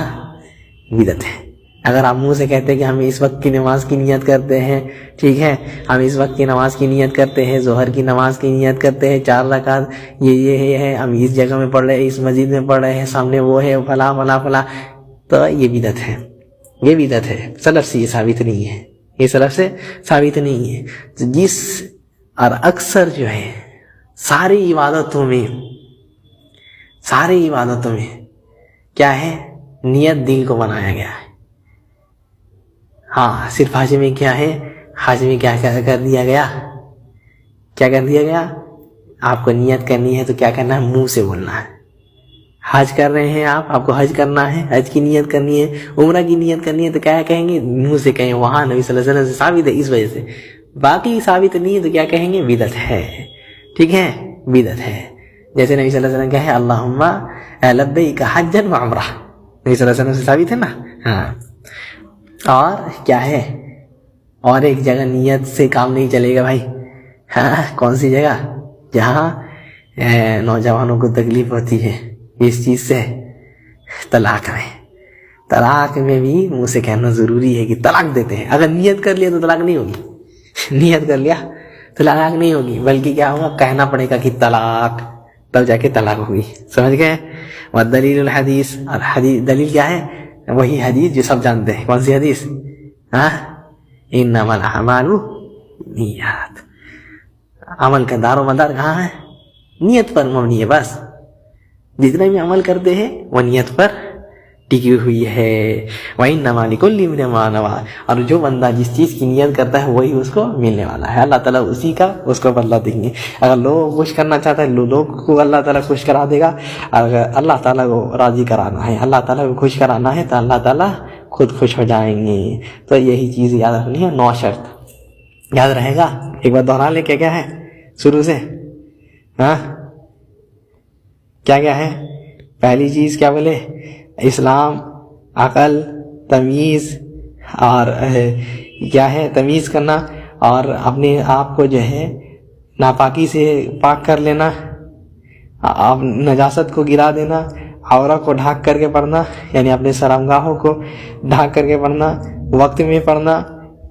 بدعت ہے. اگر آپ منہ سے کہتے ہیں کہ ہم اس وقت کی نماز کی نیت کرتے ہیں، ٹھیک ہے، ہم اس وقت کی نماز کی نیت کرتے ہیں، ظہر کی نماز کی نیت کرتے ہیں، 4 رکعت یہ ہے، ہم اس جگہ میں پڑھ رہے ہیں، اس مسجد میں پڑھ رہے ہیں، سامنے وہ ہے فلاں فلاں فلاں، تو یہ بدعت ہے، یہ بدعت ہے. سلف سے یہ ثابت نہیں ہے، یہ سلف سے ثابت نہیں ہے. تو جس اور اکثر جو ہے ساری عبادتوں میں کیا ہے؟ نیت دل کو بنایا گیا ہے. ہاں صرف حج میں کیا ہے؟ حج میں کیا کر دیا گیا؟ کیا کر دیا گیا؟ آپ کو نیت کرنی ہے تو کیا کرنا ہے؟ منہ سے بولنا ہے. حج کر رہے ہیں آپ کو حج کرنا ہے، حج کی نیت کرنی ہے، عمرہ کی نیت کرنی ہے، تو کیا کہیں گے؟ منہ سے کہیں. وہاں نبی صلی اللہ علیہ وسلم سے ثابت ہے اس وجہ سے، باقی ثابت نہیں ہے تو کیا کہیں گے؟ بدعت ہے. ٹھیک ہے، بدعت ہے. جیسے نبی صلی اللہ علیہ وسلم کہے اللہم لبیک حجا وعمرہ، نبی صلی اللہ علیہ وسلم سے ثابت ہے نا. ہاں. اور کیا ہے؟ اور ایک جگہ نیت سے کام نہیں چلے گا بھائی. ہاں کون سی جگہ؟ جہاں نوجوانوں کو تکلیف ہوتی ہے اس چیز سے، طلاق میں بھی منہ سے کہنا ضروری ہے کہ طلاق دیتے ہیں. اگر نیت کر لیا تو طلاق نہیں ہوگی، نیت کر لیا تو طلاق نہیں ہوگی، بلکہ کیا ہوگا؟ کہنا پڑے گا کہ طلاق، تب جا کے طلاق ہوگی. سمجھ گئے؟ والدلیل الحدیث، اور حدیث دلیل کیا ہے؟ وہی حدیث جو سب جانتے ہیں. کون سی حدیث؟ انما الاعمال نیات. عمل کا دار و مدار کہاں ہے؟ نیت پر مبنی ہے. بس جتنے بھی عمل کرتے ہیں وہ نیت پر ٹکی ہوئی ہے. وَإِنَّمَا لِكُلِّ امْرِئٍ مَا نَوَىٰ، اور جو بندہ جس چیز کی نیت کرتا ہے وہی اس کو ملنے والا ہے. اللہ تعالیٰ اسی کا اس کو بدلہ دیں گے. اگر لوگ خوش کرنا چاہتا ہے لوگ کو اللہ تعالیٰ خوش کرا دے گا. اگر اللہ تعالیٰ کو راضی کرانا ہے، اللہ تعالیٰ کو خوش کرانا ہے، تو اللہ تعالیٰ خود خوش ہو جائیں گے. تو یہی چیز یاد رکھنی ہے. 9 شرط یاد رہے گا. ایک بار دوہرا لے کے کیا ہے شروع سے؟ کیا کیا ہے؟ پہلی چیز کیا بولے؟ اسلام، عقل، تمیز، اور کیا ہے؟ تمیز کرنا، اور اپنے آپ کو جو ہے ناپاکی سے پاک کر لینا، نجاست کو گرا دینا، عورت کو ڈھانک کر کے پڑھنا، یعنی اپنے شرمگاہوں کو ڈھانک کر کے پڑھنا، وقت میں پڑھنا،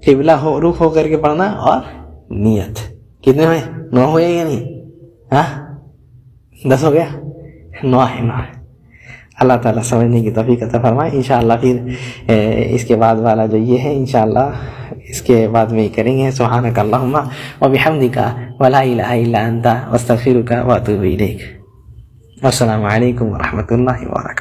قبلہ رخ ہو کر کے پڑھنا، اور نیت. کتنے ہوئے؟ 9 ہوئے یا نہیں؟ 10 ہو گیا؟ 9 ہے. اللہ تعالیٰ سمجھنے کی توفیق عطا فرمائے. انشاءاللہ پھر اس کے بعد والا جو یہ ہے انشاءاللہ اس کے بعد میں ہی کریں گے. سبحانک اللہم و بحمدک ولا الہ الا انت استغفرک و اتوب الیک. السلام علیکم ورحمۃ اللہ وبرکاتہ.